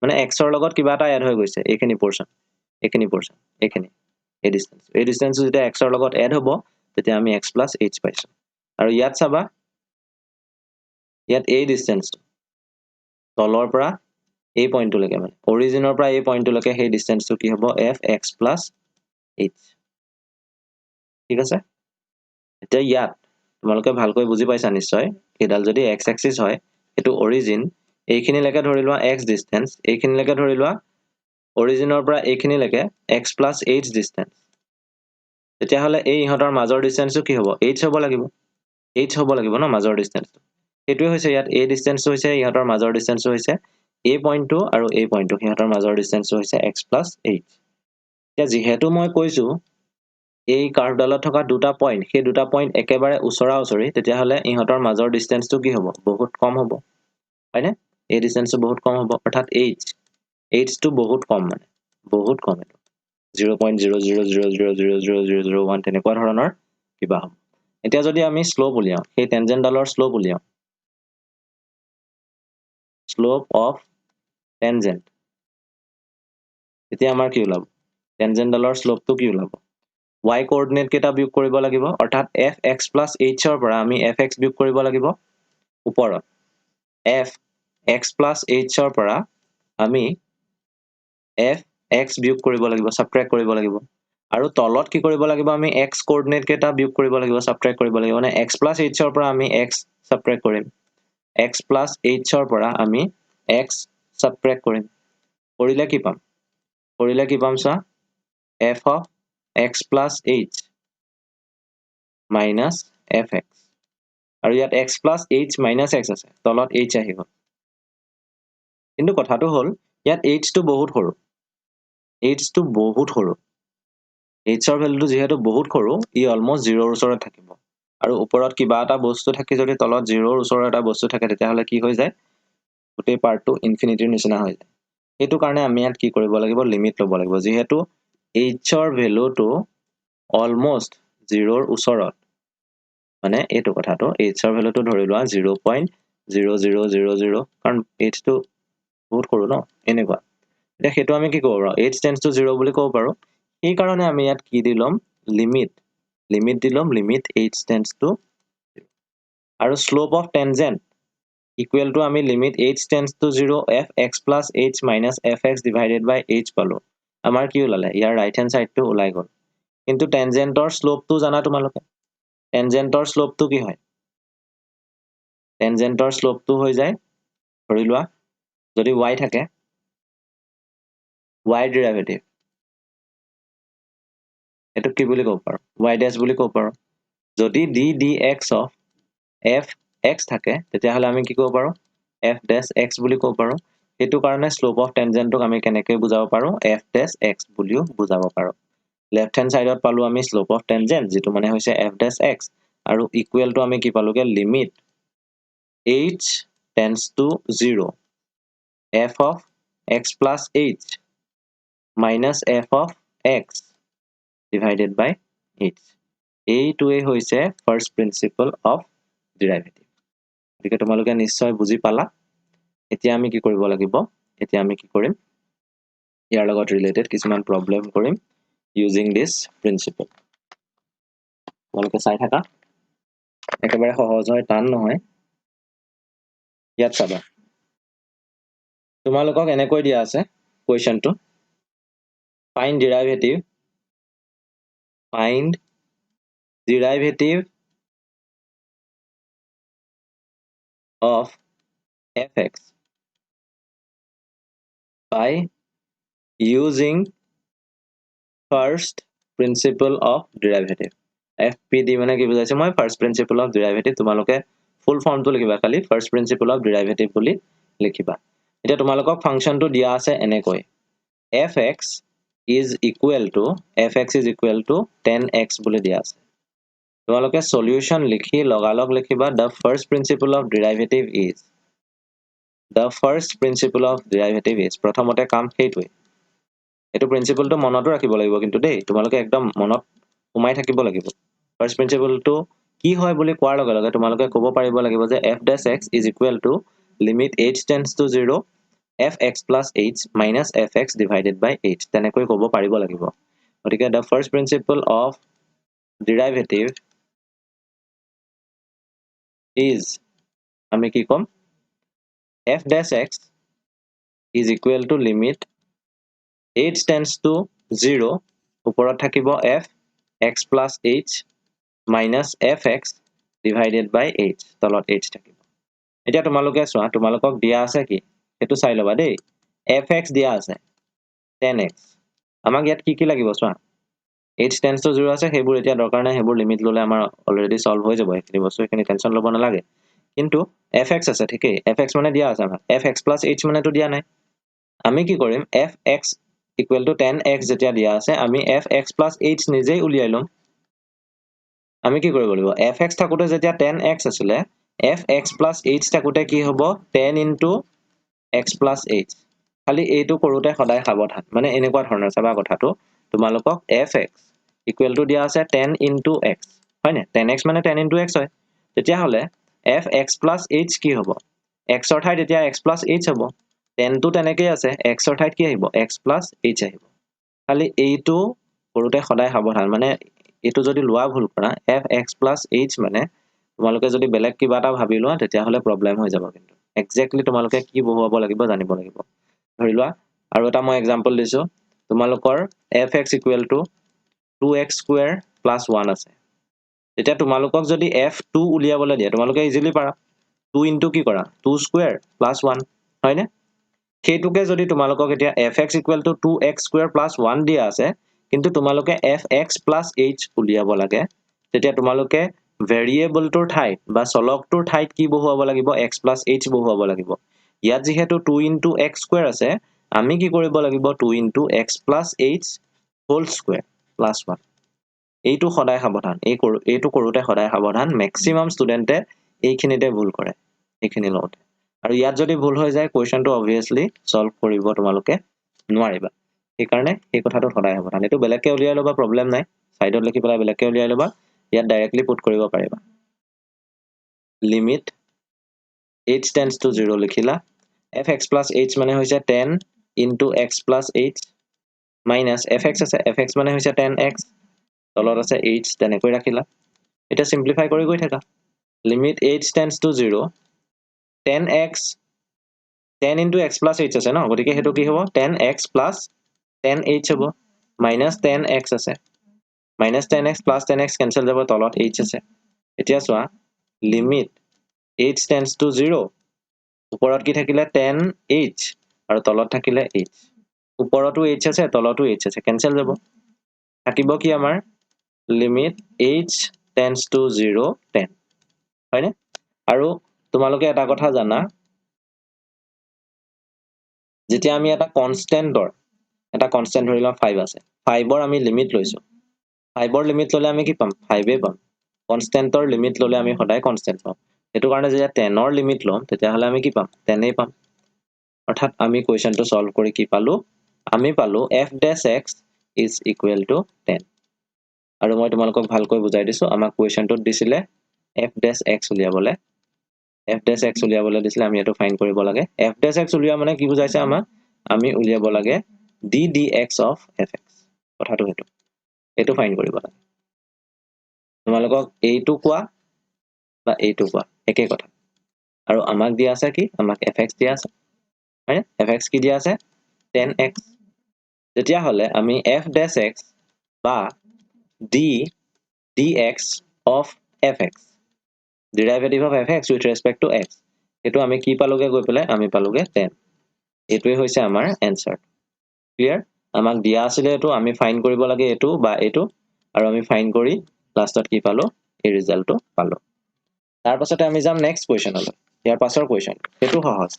মানে x ৰ লগত কিবা এটা এড হৈ গৈছে এইখিনি পোৰশন এইখিনি এই ডিসটেন্সটো যেতিয়া x ৰ লগত এড হ'ব তেতিয়া আমি x + h পাইছো আৰু ইয়াত চাবা ইয়াত এই ডিসটেন্সটো তলৰ পৰা এই পইণ্টটোলৈকে মানে অৰিজিনৰ পৰা এই পইণ্টটোলৈকে সেই ডিসটেন্সটো কি হ'ব fx + h ঠিক আছে এতিয়া ইয়াত তোমালোকে ভালকৈ বুজি পাইছা নিশ্চয় এডাল যদি x axis হয় এটো অৰিজিন এইখিনিলৈকে ধৰি লোৱা x ডিসটেন্স এইখিনিলৈকে ধৰি লোৱা অৰিজিনৰ পৰা এইখিনিলৈকে x + h ডিসটেন্স তেতিয়া হলে এই ইহতৰ মাজৰ ডিসটেন্সটো কি হ'ব h হ'ব লাগিব ন মাজৰ ডিসটেন্সটো এটোই হৈছে ইয়াত এই ডিসটেন্সটো হৈছে ইহতৰ মাজৰ ডিসটেন্সটো হৈছে এই পইণ্টটো আৰু এই পইণ্টটো ইহতৰ মাজৰ ডিসটেন্সটো হৈছে x + h এতিয়া যেহেতু মই কৈছো এই কাৰ্ভডালত থকা দুটা পইণ্ট সেই দুটা পইণ্ট একেবাৰে ওচৰা ওচৰি তেতিয়া হলে ইহতৰ মাজৰ ডিসটেন্সটো কি হ'ব বহুত কম হ'ব হয়নে এই ডিসটেন্সটো বহুত কম হ'ব অৰ্থাৎ h টো বহুত কম মানে বহুত কম এটো 0.000000001 তেনেকুৱা ধৰণৰ কিবা হ'ব এতিয়া যদি আমি স্লোপ উলিয়াও সেই টেনজেন্টডালৰ স্লোপ উলিয়াও স্লোপ অফ টেনজেন্ট এতিয়া আমাৰ কি ওলাব টেনজেন্টডালৰ স্লোপটো কি ওলাব y কোঅৰ্ডিনেট কেটা বিয়োগ কৰিব লাগিব অৰ্থাৎ fx + h ৰ পৰা আমি fx বিয়োগ কৰিব লাগিব ওপৰত fx + h ৰ পৰা আমি fx বিয়োগ কৰিব লাগিব সাবট্ৰেক্ট কৰিব লাগিব আৰু তলত কি কৰিব লাগিব আমি x কোঅৰ্ডিনেট কেটা বিয়োগ কৰিব লাগিব সাবট্ৰেক্ট কৰিব লাগিব মানে x + h ৰ পৰা আমি x সাবট্ৰেক্ট কৰিম x + h ৰ পৰা আমি x সাবট্ৰেক্ট কৰিম কৰিলে কি পাম চোৱা f of x plus h minus fx আৰু ইয়াত x plus h minus x আছে তলত h আহিব কিন্তু কথাটো হ'ল ইয়াত h টো বহুত সৰু h টো বহুত সৰু h ৰ ভ্যালুটো যেহেতু বহুত সৰু ই অলমোস্ট 0 ৰ ওচৰত থাকিব আৰু ওপৰত কিবা এটা বস্তু থাকি যদি তলত 0 ৰ ওচৰত এটা বস্তু থাকে তেতিয়া হলে কি হৈ যায় গোটেই পাৰ্টটো ইনফিনিটিৰ নিচিনা হৈ যায় এটো কাৰণে আমি ইয়াত কি কৰিব লাগিব লিমিট ল'ব লাগিব যেহেতু h ৰ ভ্যালুটো অলমোস্ট 0 ৰ ওচৰত মানে এটো কথাটো h ৰ ভ্যালুটো ধৰি লোৱা 0.0000 কাৰণ h টো বহুত সৰু ন এনেকুৱা এটা হেতু আমি কি কৰিব পাৰো h tends to 0 বুলি ক'ব পাৰো এই কাৰণে আমি ইয়াত কি দিলম লিমিট দিলম লিমিট h tends to 0 আৰু slope of tangent equal to আমি limit h tends to 0 fx plus h minus fx divided by h পালো আমাৰ কি ওলালে ইয়াৰ ৰাইট হ্যান্ড সাইডটো ওলাই গল কিন্তু টেনজেন্টৰ স্লোপটো জানা তোমালোকে টেনজেন্টৰ স্লোপটো কি হয় টেনজেন্টৰ স্লোপটো হৈ যায় ধৰি লোৱা যদি y থাকে y ডেৰিভেটিভ এটো কি বুলি ক'ব পাৰো y dash বুলি ক'ব পাৰো যদি d dx of f x থাকে তেতিয়া হলে আমি কি ক'ব পাৰো f dash x বুলি ক'ব পাৰো এটো কাৰণে স্লোপ অফ টেনজেন্টক আমি কেনেকৈ বুজাব পাৰো f dash x বুলিও বুজাব পাৰো লেফট হ্যান্ড সাইডত পালো আমি স্লোপ অফ টেনজেন্ট যেটো মানে হৈছে f dash x আৰু ইকুৱেল টু আমি কি পালোগে limit h tends to 0 f of x plus h minus f of x divided by h এইটোৱে হৈছে ফাৰ্স্ট প্ৰিন্সিপল অফ ডেৰিভেটিভ গতিকে তোমালোকে নিশ্চয় বুজি পালা এতিয়া আমি কি কৰিব লাগিব এতিয়া আমি কি কৰিম ইয়াৰ লগত ৰিলেটেড কিছুমান প্ৰবলেম কৰিম using this principle তোমালোকে চাই থাকা একেবাৰে সহজ হয় টান নহয় ইয়াত চাবা তোমালোকক এনেকৈ দিয়া আছে কোৱেশ্চনটো find derivative of fx by using first principle of derivative fpd মানে কি বুজাইছে মই first principle of derivative তোমালোকে ফুল ফৰ্মটো লিখিবা খালি first principle of derivative বুলি লিখিবা এটা তোমালোকক ফাংশনটো দিয়া আছে এনেকৈ fx is equal to 10x বুলি দিয়া আছে তোমালোকে সলিউশন লিখি লগালগ লিখিবা the first principle of derivative is প্ৰথমতে কাম সেইটোৱে এটো প্ৰিন্সিপলটো মনতো ৰাখিব লাগিব কিন্তু দেই তোমালোকে একদম মনত উমাই থাকিব লাগিব ফাৰ্স্ট প্ৰিন্সিপলটো কি হয় বুলি কোৱাৰ লগে লগে তোমালোকে ক'ব পাৰিব লাগিব যে f dash x is equal to limit h tends to 0 fx plus h minus fx divided by h তেনেকৈ ক'ব পাৰিব লাগিব গতিকে the first principle of derivative is আমি কি কম f dash x is equal to limit h tends to 0 ওপৰত থাকিব f x plus h minus fx divided by h তলত h থাকিব এতিয়া তোমালোকে চোৱা তোমালোকক দিয়া আছে কি এটো চাই লবা দেই fx দিয়া আছে 10x আমাক ইয়াত কি কি লাগিব চোৱা h tends to 0 আছে হেবোৰ এতিয়া দৰকাৰ নাই হেবোৰ লিমিট ললে আমাৰ অলৰেডি সলভ হৈ যাব এখিনি বস্তু এখিনি টেনচন লব নালাগে কিন্তু fx আছে ঠিকই fx মানে দিয়া আছে আমাৰ fx plus h মানে তো দিয়া নাই আমি কি কৰিম fx equal to 10x যেতিয়া দিয়া আছে আমি fx plus h নিজেই উলিয়াই লম আমি কি কৰিব লাগিব fx থাকোতে যেতিয়া 10x আছিল fx plus h থাকোতে কি হ'ব 10 into x plus h খালি এইটো কৰোতে সদায় সাৱধান মানে এনেকুৱা ধৰণৰ চাবা কথাটো তোমালোকক fx equal to দিয়া আছে 10 into x হয়নে 10x মানে 10 into x হয় তেতিয়া হলে fx plus h কি হ'ব x ৰ ঠাইত এতিয়া x plus h হ'ব 10 টো তেনেকৈ আছে x ৰ ঠাইত কি আহিব x plus h আহিব খালি এইটো কৰোতে সদায় সাৱধান মানে এটো যদি লোৱা ভুল কৰা fx plus h মানে তোমালোকে যদি বেলেগ কিবা এটা ভাবি লোৱা তেতিয়া হলে প্ৰবলেম হৈ যাব কিন্তু এক্স্যাক্টলি তোমালোকে কি বহুৱাব লাগিব জানিব লাগিব ধৰি লোৱা আৰু এটা মই एग्जांपल দিছো তোমালোকৰ fx equal to 2x square plus 1 আছে এতিয়া তোমালোকক যদি f2 উলিয়াবলৈ দিয়ে তোমালোকে ইজিলি পাৰা 2 into কি কৰা 2 square plus 1 হয়নে সেইটোকে যদি তোমালোকক এতিয়া fx equal to 2x square plus 1 দিয়া আছে কিন্তু তোমালোকে fx plus h উলিয়াব লাগে তেতিয়া তোমালোকে ভেৰিয়েবলটোৰ ঠাইত বা চলকটোৰ ঠাইত কি বহুৱাব লাগিব x plus h বহুৱাব লাগিব ইয়াত যেহেতু 2 into x square আছে আমি কি কৰিব লাগিব 2 into x plus h whole square plus 1 এইটো সদায় সাৱধান এইটো কৰোতে সদায় সাৱধান ম্যাক্সিমাম ষ্টুডেন্টে এইখিনিতে ভুল কৰে এইখিনি লওঁতে আৰু ইয়াত যদি ভুল হৈ যায় কোৱেশ্চনটো অবভিয়াসলি সলভ কৰিব তোমালোকে নোৱাৰিবা সেইকাৰণে এই কথাটো সদায় সাৱধান এইটো বেলেগকে উলিয়াই লবা প্ৰবলেম নাই সাইডত লিখি পেলাই বেলেগকে উলিয়াই লবা ইয়াত ডাইৰেক্টলি পুট কৰিব পাৰিবা limit h tends to 0 লিখিলা fx plus h মানে হৈছে 10 into x plus h minus fx আছে fx মানে হৈছে 10x তলত আছে h তেনেকৈ ৰাখিলা এটা সিম্পলিফাই কৰি গৈ থাকা limit h tends to 0 10x 10 into x plus h আছে ন গতিকে হেতু কি হ'ব 10x plus 10h হ'ব minus 10x আছে minus 10x plus 10x cancel যাব তলত h আছে এতিয়া চোৱা limit h tends to 0 ওপৰত কি থাকিলে 10h আৰু তলত থাকিলে h ওপৰতো h আছে তলতো h আছে cancel যাব থাকিব কি আমাৰ limit h tends to 0 10 হয়নে আৰু তোমালোকে এটা কথা জানা যেতিয়া আমি এটা কনস্ট্যান্ট ধৰি লওঁ 5 আছে 5 ৰ আমি লিমিট লৈছো 5 ৰ লিমিট ললে আমি কি পাম 5 এ পাম কনস্ট্যান্টৰ লিমিট ললে আমি সদায় কনস্ট্যান্ট পাম এটো কাৰণে যেতিয়া 10 ৰ লিমিট লম তেতিয়া হলে আমি কি পাম 10 এ পাম অৰ্থাৎ আমি কোৱেশ্চনটো সলভ কৰি কি পালো আমি পালো f dash x is equal to 10 আৰু মই তোমালোকক ভালকৈ বুজাই দিছো আমাক কোৱেশ্চনটোত দিছিলে f dash x উলিয়াবলে f dash x উলিয়াবলে দিছিলে আমি এটো ফাইন কৰিব লাগে f dash x উলিয়া মানে কি বুজাইছে আমাক আমি উলিয়াব লাগে d dx of fx কথাটো হেতু এটো ফাইন কৰিব লাগে তোমালোকক এইটো কোৱা বা এইটো কোৱা একে কথা আৰু আমাক দিয়া আছে কি আমাক fx দিয়া আছে হয় fx কি দিয়া আছে 10x তেতিয়া হলে আমি f dash x বা d dx of fx derivative of fx with respect to x এটো আমি কি পালোগে গৈ পেলাই আমি পালোগে 10 এটোই হৈছে আমাৰ আনসাৰ ক্লিয়াৰ আমাক দিয়া আছিল এটো আমি ফাইন কৰিব লাগে এটো বা এটো আৰু আমি ফাইন কৰি লাষ্টত কি পালো এই ৰিজাল্টটো পালো তাৰ পাছতে আমি যাম নেক্সট কোৱেশ্চনলৈ ইয়াৰ পাছৰ কোৱেশ্চন এটো সহজ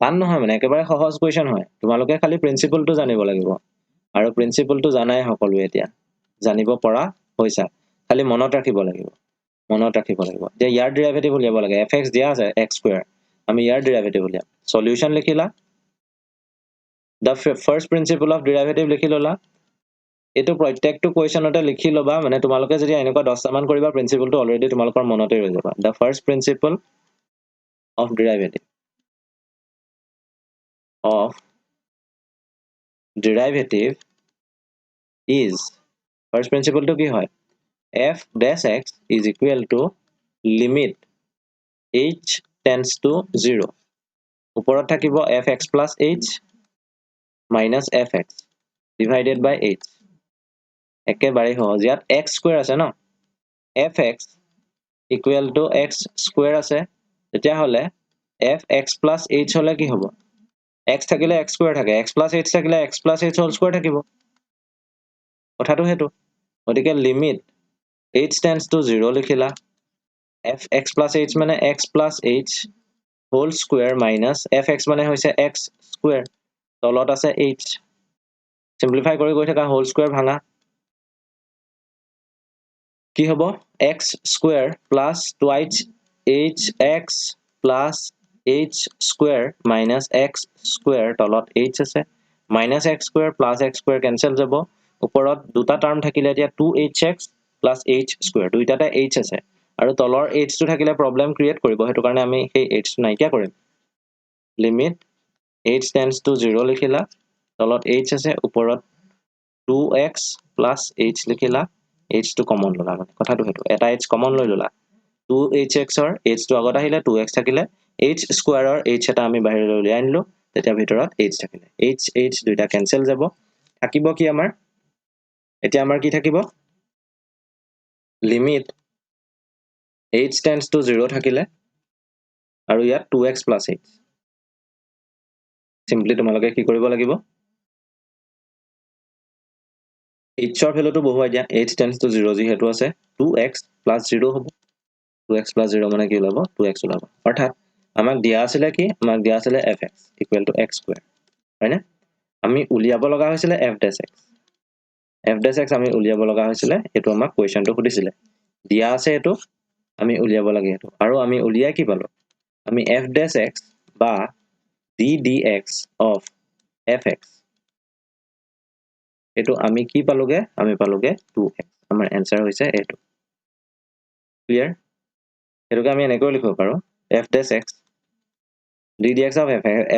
টান নহয় মানে একেবাৰে সহজ কোৱেশ্চন হয় তোমালোকে খালি প্ৰিন্সিপলটো জানিব লাগিব আৰু প্ৰিন্সিপলটো জানাই সকলো এতিয়া জানিব পৰা হৈছা খালি মনত ৰাখিব লাগিব যে ইয়াৰ ডেৰিভেটিভ উলিয়াব লাগে fx দিয়া আছে x স্কয়াৰ আমি ইয়াৰ ডেৰিভেটিভ উলিয়াম solution লিখিলা the first principle of derivative লিখি ললা এটো প্ৰত্যেকটো কোৱেশ্চনতে লিখি লবা মানে তোমালোকে যদি এনেকুৱা 10টা মান কৰিবা প্ৰিন্সিপলটো অলৰেডি তোমালোকৰ মনতে ৰৈ যাবা the first principle of derivative is first principle to কি হয় f dash x is equal to limit h tends to 0 ওপৰত থাকিব fx plus h minus fx divided by h একেবাৰে সহজ ইয়াত x স্কয়াৰ আছে ন fx equal to x square আছে তেতিয়া হলে fx plus h হলে কি হ'ব x থাকিলে x স্কয়াৰ থাকে x plus h থাকিলে x plus h whole square থাকিব কথাটো হেতু গতিকে limit h tends to 0 লিখিলা fx plus h মানে x plus h whole square minus fx মানে হৈছে x square তলত আছে h সিম্পলিফাই কৰি গৈ থাকা whole square ভাঙা কি হ'ব x square plus twice hx plus h square minus x square তলত h আছে minus x square plus x square cancel যাব ওপৰত দুটা টাৰ্ম থাকিলে এতিয়া 2hx plus h square দুইটাতে h আছে আৰু তলৰ h টো থাকিলে প্ৰবলেম ক্ৰিয়েট কৰিব হেতু কাৰণে আমি সেই h টো নাইকিয়া কৰিম লিমিট h tends to 0 লিখিলা তলত h আছে ওপৰত 2x plus h লিখিলা h টো কমন ললা মানে কথাটো হেতু এটা h কমন লৈ ললা 2hx ৰ h টো আগত আহিলে 2x থাকিলে h স্কয়াৰ ৰ h এটা আমি বাহিৰলৈ লৈ আনিলো তেতিয়া ভিতৰত h থাকিলে h দুইটা কেনসেল যাব থাকিব কি আমাৰ এতিয়া আমাৰ কি থাকিব লিমিট h tends to 0 থাকিলে আৰু ইয়াত 2x plus h সিম্পলি তোমালোকে কি কৰিব লাগিব h ৰ ভ্যালুটো বহুৱাই দিয়া h tends to 0 যেহেতু আছে 2x plus 0 হ'ব 2x plus 0 মানে কি ওলাব 2x ওলাব অৰ্থাৎ আমাক দিয়া আছিল কি আমাক দিয়া আছিল fx equal to x square হয়নে আমি উলিয়াব লগা হৈছিল f dash x আমি উলিয়াব লগা হৈছিল এটো আমাক কোৱেশ্চনটো সুধিছিল দিয়া আছে এটো আমি উলিয়াব লাগে এটো আৰু আমি উলিয়াই কি পালো আমি f dash x বা d dx of fx এটো আমি কি পালোগে আমি পালোগে 2x আমাৰ आंसर হৈছে এটো ক্লিয়াৰ এটোকে আমি এনেকৈ লিখিব পাৰো f dash x d dx of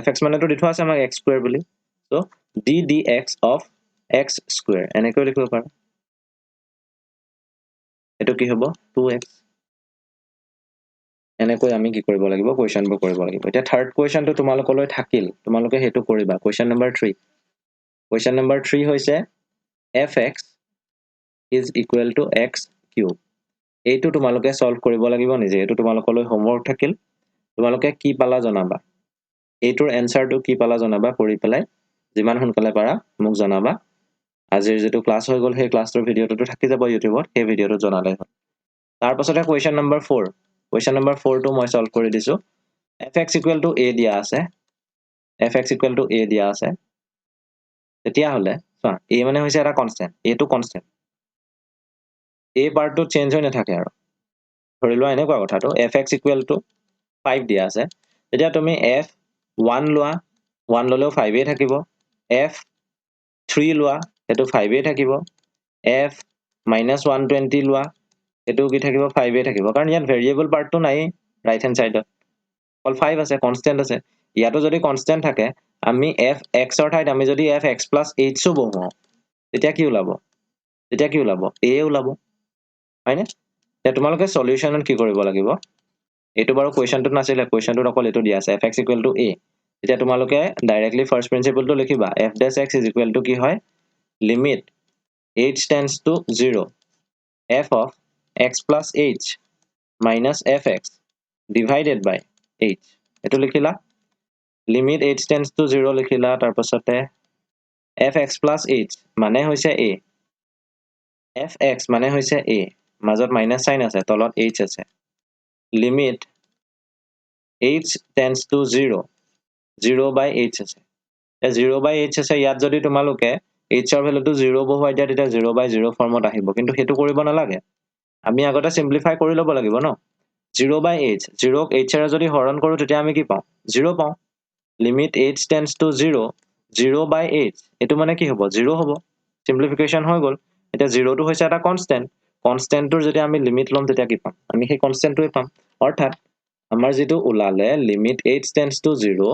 fx মানে তো দিঠোৱা আছে আমাক x square বুলি so d dx of x square এনেকৈ লিখিব পাৰো এটো কি হ'ব 2x এনেকৈ আমি কি কৰিব লাগিব কোৱেশ্চনবোৰ কৰিব লাগিব এটা থাৰ্ড কোৱেশ্চনটো তোমালোকলৈ থাকিল তোমালোকে হেতু কৰিবা কোৱেশ্চন নম্বৰ 3 কোৱেশ্চন নম্বৰ 3 হৈছে fx is equal to x cube এইটো তোমালোকে সলভ কৰিব লাগিব নিজে এটো তোমালোকলৈ হোমৱৰ্ক থাকিল তোমালোকে কি পালা জনাবা এইটোৰ এনসাৰটো কি পালা জনাবা কৰি পেলাই যিমান সোনকালে পাৰা মোক জনাবা আজিৰ যেটো ক্লাস হৈ গল সেই ক্লাছৰ ভিডিওটো থাকি যাব ইউটিউবত সেই ভিডিওটো জনালে হ'ল তাৰ পাছতে কোৱেশ্চন নম্বৰ 4 কোৱেশ্চন নম্বৰ 4 টো মই সলভ কৰি দিছো fx equal to a দিয়া আছে fx equal to a দিয়া আছে তেতিয়া হলে চোৱা a মানে হৈছে এটা কনস্ট্যান্ট a টো কনস্ট্যান্ট a পাৰ্টটো চেঞ্জ হৈ নাথাকে আৰু ধৰি লোৱা এনেকুৱা কথাটো fx equal to 5 দিয়া আছে তেতিয়া তুমি f1 লোৱা 1 ললেও 5 এ থাকিব f3 লোৱা এটো 5 এ থাকিব f -120 লোৱা এটো কি থাকিব 5 এ থাকিব কাৰণ ইয়াত ভেৰিয়েবল পাৰ্টটো নাই ৰাইট হ্যান্ড সাইডত অল 5 আছে কনস্ট্যান্ট আছে ইয়াতো যদি কনস্ট্যান্ট থাকে আমি fx ৰ ঠাইত আমি যদি fx + h বহাও তেতিয়া কি ওলাব a ওলাব হয়নে তে তোমালোকে সলিউশনত কি কৰিব লাগিব এটো বাৰু কোৱেশ্চনটো নাছিল কোৱেশ্চনটো অকল এটো দিয়া আছে fx = a এতিয়া তোমালোকে ডাইৰেক্টলি ফাৰ্স্ট প্ৰিন্সিপলটো লিখিবা f dash x is equal to কি হয় limit h tends to 0 f of x plus h minus fx divided by h এটো লিখিলা limit h tends to 0 লিখিলা তাৰ পাছতে fx plus h মানে হৈছে a fx মানে হৈছে a মাজত মাইনাস সাইন আছে তলত h আছে limit h tends to 0 0 by h আছে 0 by h আছে ইয়াত যদি তোমালোকে h ৰ ভ্যালুটো 0 বহুৱাই দিয়া তেতিয়া 0 by 0 ফৰ্মত আহিব কিন্তু হেতু কৰিব নালাগে আমি আগতে সিম্পলিফাই কৰি লব লাগিব ন 0 by h 0 ক h ৰে যদি হৰণ কৰো তেতিয়া আমি কি পাও 0 পাও limit h tends to 0 0 by h এটো মানে কি হ'ব 0 হ'ব সিম্পলিফিকেশন হৈ গল এটা 0 টো হৈছে এটা কনস্ট্যান্ট কনস্ট্যান্টৰ যদি আমি লিমিট লম তেতিয়া কি পাম আমি সেই কনস্ট্যান্টটোই পাম অৰ্থাৎ আমাৰ যেটো উলালে limit h tends to 0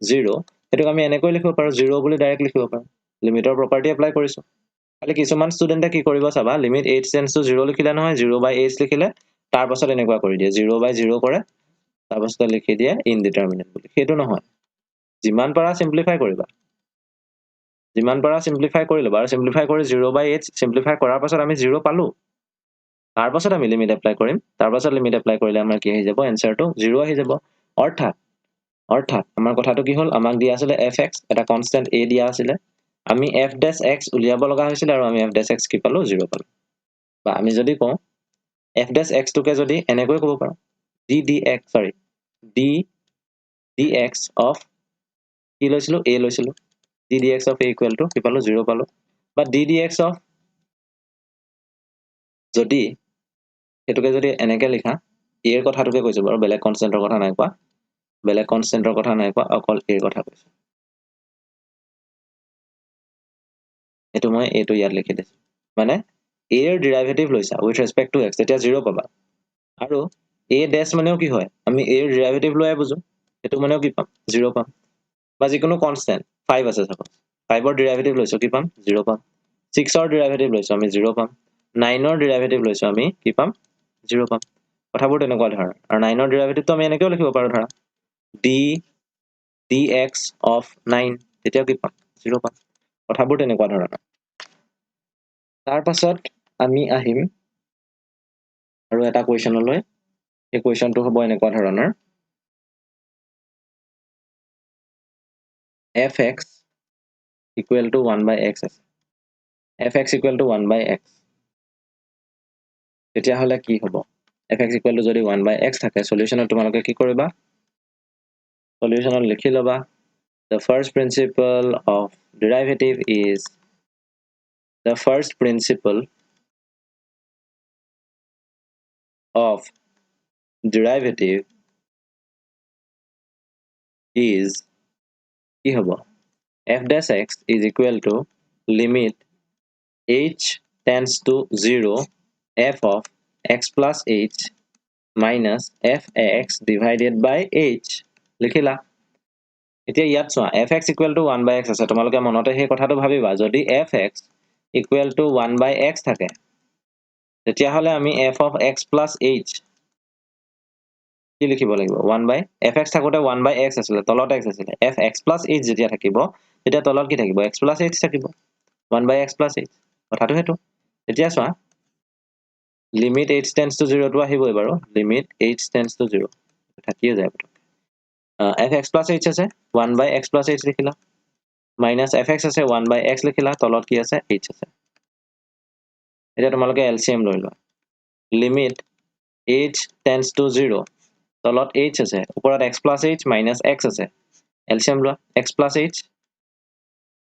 0 এটো আমি এনেকৈ লিখিব পাৰো 0 বুলি ডাইৰেক্ট লিখিব পাৰো লিমিটৰ প্ৰপাৰ্টি এপ্লাই কৰিছো খালি কিছুমান ষ্টুডেন্টে কি কৰিব চাবা limit h tends to 0 লিখিলে নহয় 0 by h লিখিলে তাৰ পাছত এনেকুৱা কৰি দিয়ে 0 by 0 কৰে তাৰ পাছত লিখি দিয়ে ইনডিটাৰমিনেট বুলি হেতু নহয় যিমান পাৰা সিম্পলিফাই কৰিবা যিমান পাৰা সিম্পলিফাই কৰি লবা আৰু সিম্পলিফাই কৰি 0 by h সিম্পলিফাই কৰাৰ পাছত আমি 0 পালো তাৰ পাছত আমি লিমিট এপ্লাই কৰিম তাৰ পাছত লিমিট এপ্লাই কৰিলে আমাৰ কি হৈ যাব আনসাৰটো 0 আহি যাব অৰ্থাৎ আমাৰ কথাটো কি হল আমাক দিয়া আছিল fx এটা কনস্ট্যান্ট a দিয়া আছিল আমি f dash x উলিয়াব লগা হৈছিল আৰু আমি f dash x কি পালো 0 পালো বা আমি যদি কওঁ f dash x টোকে যদি এনেকৈ ক'ব পাৰো d dx of কি লৈছিলো a লৈছিলো d dx of a equal to কি পালো 0 পালো বা d dx of যদি এটোকে যদি এনেকৈ লিখা a এর কথাটোকে কৈছো বাৰু বেলেগ কনস্ট্যান্টৰ কথা নাই কোৱা বেলেগ কনস্ট্যান্টৰ কথা নাই কোৱা অকল a এর কথা কৈছো এটো মই এটো ইয়াত লিখি দিছো মানে a এর ডেরিভেটিভ লৈছা উইথ ৰেসপেক্ট টু x তেতিয়া 0 পাবা আৰু a ড্যাশ মানেও কি হয় আমি a এর ডেরিভেটিভ লৈ বুজো এটো মানেও কি পাম 0 পাম বা যিকোনো কনস্ট্যান্ট 5 আছে সাপোজ 5 ৰ ডেৰিভেটিভ লৈছো কি পাম 0 পাম 6 ৰ ডেৰিভেটিভ লৈছো আমি 0 পাম 9 ৰ ডেৰিভেটিভ লৈছো আমি কি পাম 0 পাম কথাবোৰ তেনেকুৱা ধৰণৰ আৰু 9 ৰ ডেৰিভেটিভটো আমি এনেকৈ লিখিব পাৰো ধৰা d dx of 9 তেতিয়া কি পাম 0 পাম কথাবোৰ তেনেকুৱা ধৰণৰ তাৰ পাছত আমি আহিম আৰু এটা কোৱেশ্চনলৈ এই কোৱেশ্চনটো হ'ব এনেকুৱা ধৰণৰ fx equal to 1 by x আছে fx equal to 1 by x তেতিয়া হলে কি হ'ব fx equal to যদি 1 by x থাকে সলিউশনত তোমালোকে কি কৰিবা সলিউশনত লিখি লবা the first principle of derivative is the first principle of derivative is কি হ'ব f dash x is equal to limit h tends to 0 f of x plus h minus fx divided by h লিখিলা এতিয়া ইয়াত চোৱা fx equal to 1 by x আছে তোমালোকে মনতে সেই কথাটো ভাবিবা যদি fx equal to 1 by x থাকে তেতিয়া হলে আমি f of x plus h কি লিখিব লাগিব 1 by fx থাকোতে 1 by x আছিল তলত x আছিল fx plus h যেতিয়া থাকিব তেতিয়া তলত কি থাকিব x plus h থাকিব 1 by x plus h কথাটো হেতু এতিয়া চোৱা limit h tends to 0 to আহিবই বাৰু limit h tends to 0 থাকিয়ে যায় fx plus h আছে 1 by x plus h লিখিলা minus fx আছে 1 by x লিখিলা তলত কি আছে h আছে এটা তোমালোকে LCM লৈ লোৱা limit h tends to 0 তলত h আছে ওপৰত x plus h minus x আছে LCM লোৱা x plus h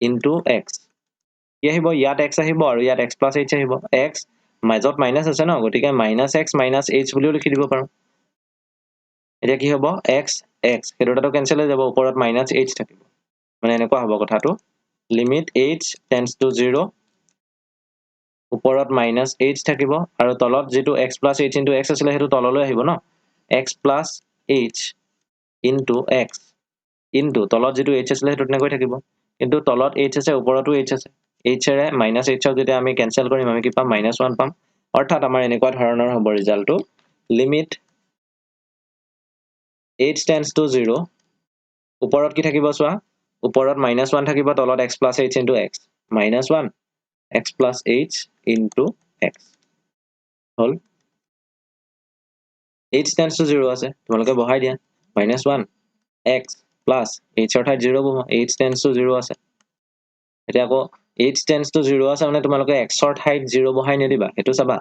into x কি আহিব ইয়াত x আহিব আৰু ইয়াত x plus h আহিব x মাজত মাইনাস আছে ন গতিকে minus x minus h বুলিও লিখি দিব পাৰো এটা কি হ'ব x x হেডুটাটো কেনসেল হৈ যাব ওপৰত minus h থাকিব মানে এনেকুৱা হ'ব কথাটো limit h tends to 0 ওপৰত minus h থাকিব আৰু তলত যেটো x plus h into x আছিল হেতু তললৈ আহিব ন x plus h into x into তলত যেটো h আছিল হেতু তেনেকৈ থাকিব কিন্তু তলত h আছে ওপৰতো h আছে h এৰে minus h যদি আমি কেনসেল কৰিম আমি কি পাম -1 পাম অৰ্থাৎ আমাৰ এনেকুৱা ধৰণৰ হ'ব ৰিজাল্টটো limit h tends to 0 ওপৰত কি থাকিব চোৱা ওপৰত -1 থাকিব তলত x plus h into x -1 x plus h into x hall h tends to 0 আছে তোমালোকে বহাই দিয়া -1 x plus h অৰ্থাৎ 0 বহা h tends to 0 আছে এতিয়া আকৌ h tends to 0 আছে মানে তোমালোকে x অৰ ঠাইত 0 বহাই নিদিবা হেতু চাবা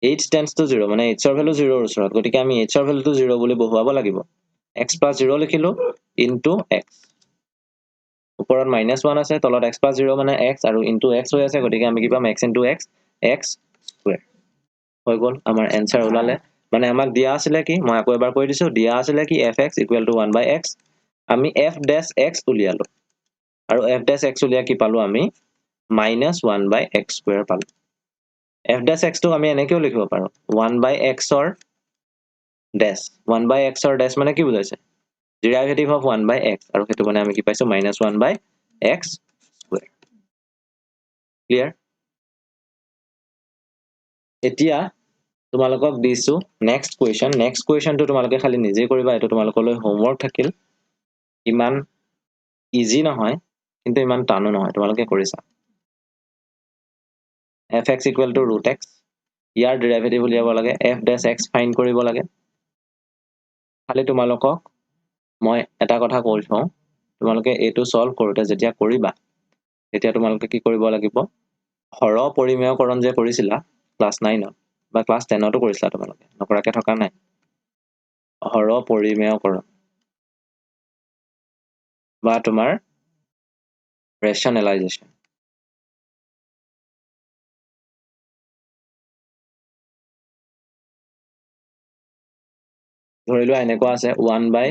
h tends to 0 মানে h অৰ ভ্যালু 0 ৰ ওচৰত গতিকে আমি h অৰ ভ্যালুটো 0 বুলি বহুৱাব লাগিব x plus 0 লিখিলো into x ওপৰত -1 আছে তলত x plus 0 মানে x আৰু into x হৈ আছে গতিকে আমি কি পাম x into x x square হৈ গল আমাৰ आंसर ওলালে মানে আমাক দিয়া আছিল কি মই আকৌ এবাৰ কৈ দিছো দিয়া আছিল কি fx = 1 by x আমি f dash x উলিয়ালো আৰু f dash x উলিয়া কি পালো আমি -1 by x square পালো f dash x টো আমি এনেকেও লিখিব পাৰো 1 by x or dash 1 by x or dash মানে কি বুজাইছে derivative of 1 by x আৰু হেতু মানে আমি কি পাইছো -1 by x square clear এতিয়া তোমালোকক দিছো next question টো তোমালোকে খালি নিজে কৰিবা এটো তোমালোকলৈ homework থাকিল ইমান ইজি নহয় কিন্তু ইমান টানো নহয় তোমালোকে কৰিছা fx equal to root x year derivative উলিয়াব লাগে f dash x ফাইন্ড কৰিব লাগে খালি তোমালোকক মই এটা কথা কৈছো তোমালোকে এটো সলভ কৰোতে যেতিয়া কৰিবা তেতিয়া তোমালোকে কি কৰিব লাগিব হৰ পৰিমেয়কৰণ যে কৰিছিলা ক্লাস 9 বা ক্লাস 10 তো কৰিছিলা তোমালোকে নকৰাকে থকা নাই হৰ পৰিমেয়কৰণ বা তোমাৰ rationalization ধৰিলো এনেকুৱা আছে 1 by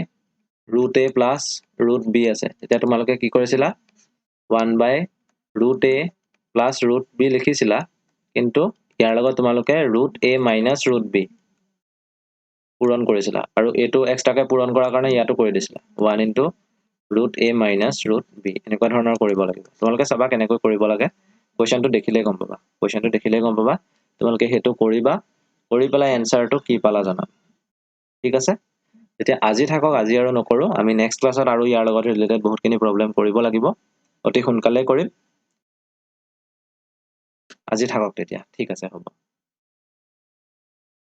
root a plus root b আছে তেতিয়া তোমালোকে কি কৰিছিলা 1 by root a plus root b লিখিছিলা কিন্তু ইয়াৰ লগত তোমালোকে root a minus root b পূৰণ কৰিছিলা আৰু এটো এক্সট্ৰাকে পূৰণ কৰাৰ কাৰণে ইয়াটো কৰি দিছিলা 1 into root a minus root b এনেকুৱা ধৰণৰ কৰিব লাগিব তোমালোকে চাবা কেনেকৈ কৰিব লাগে কোৱেশ্চনটো দেখিলে গম পাবা তোমালোকে হেতু কৰিবা কৰি পেলাই এনসাৰটো কি পালা জানা ঠিক আছে এতিয়া আজি থাকক আজি আৰু নকৰো আমি নেক্সট ক্লাছত আৰু ইয়াৰ লগত ৰিলেটেড বহুতখিনি প্ৰবলেম কৰিব লাগিব অতি সোনকালে কৰিম আজি থাকক তেতিয়া ঠিক আছে হ'ব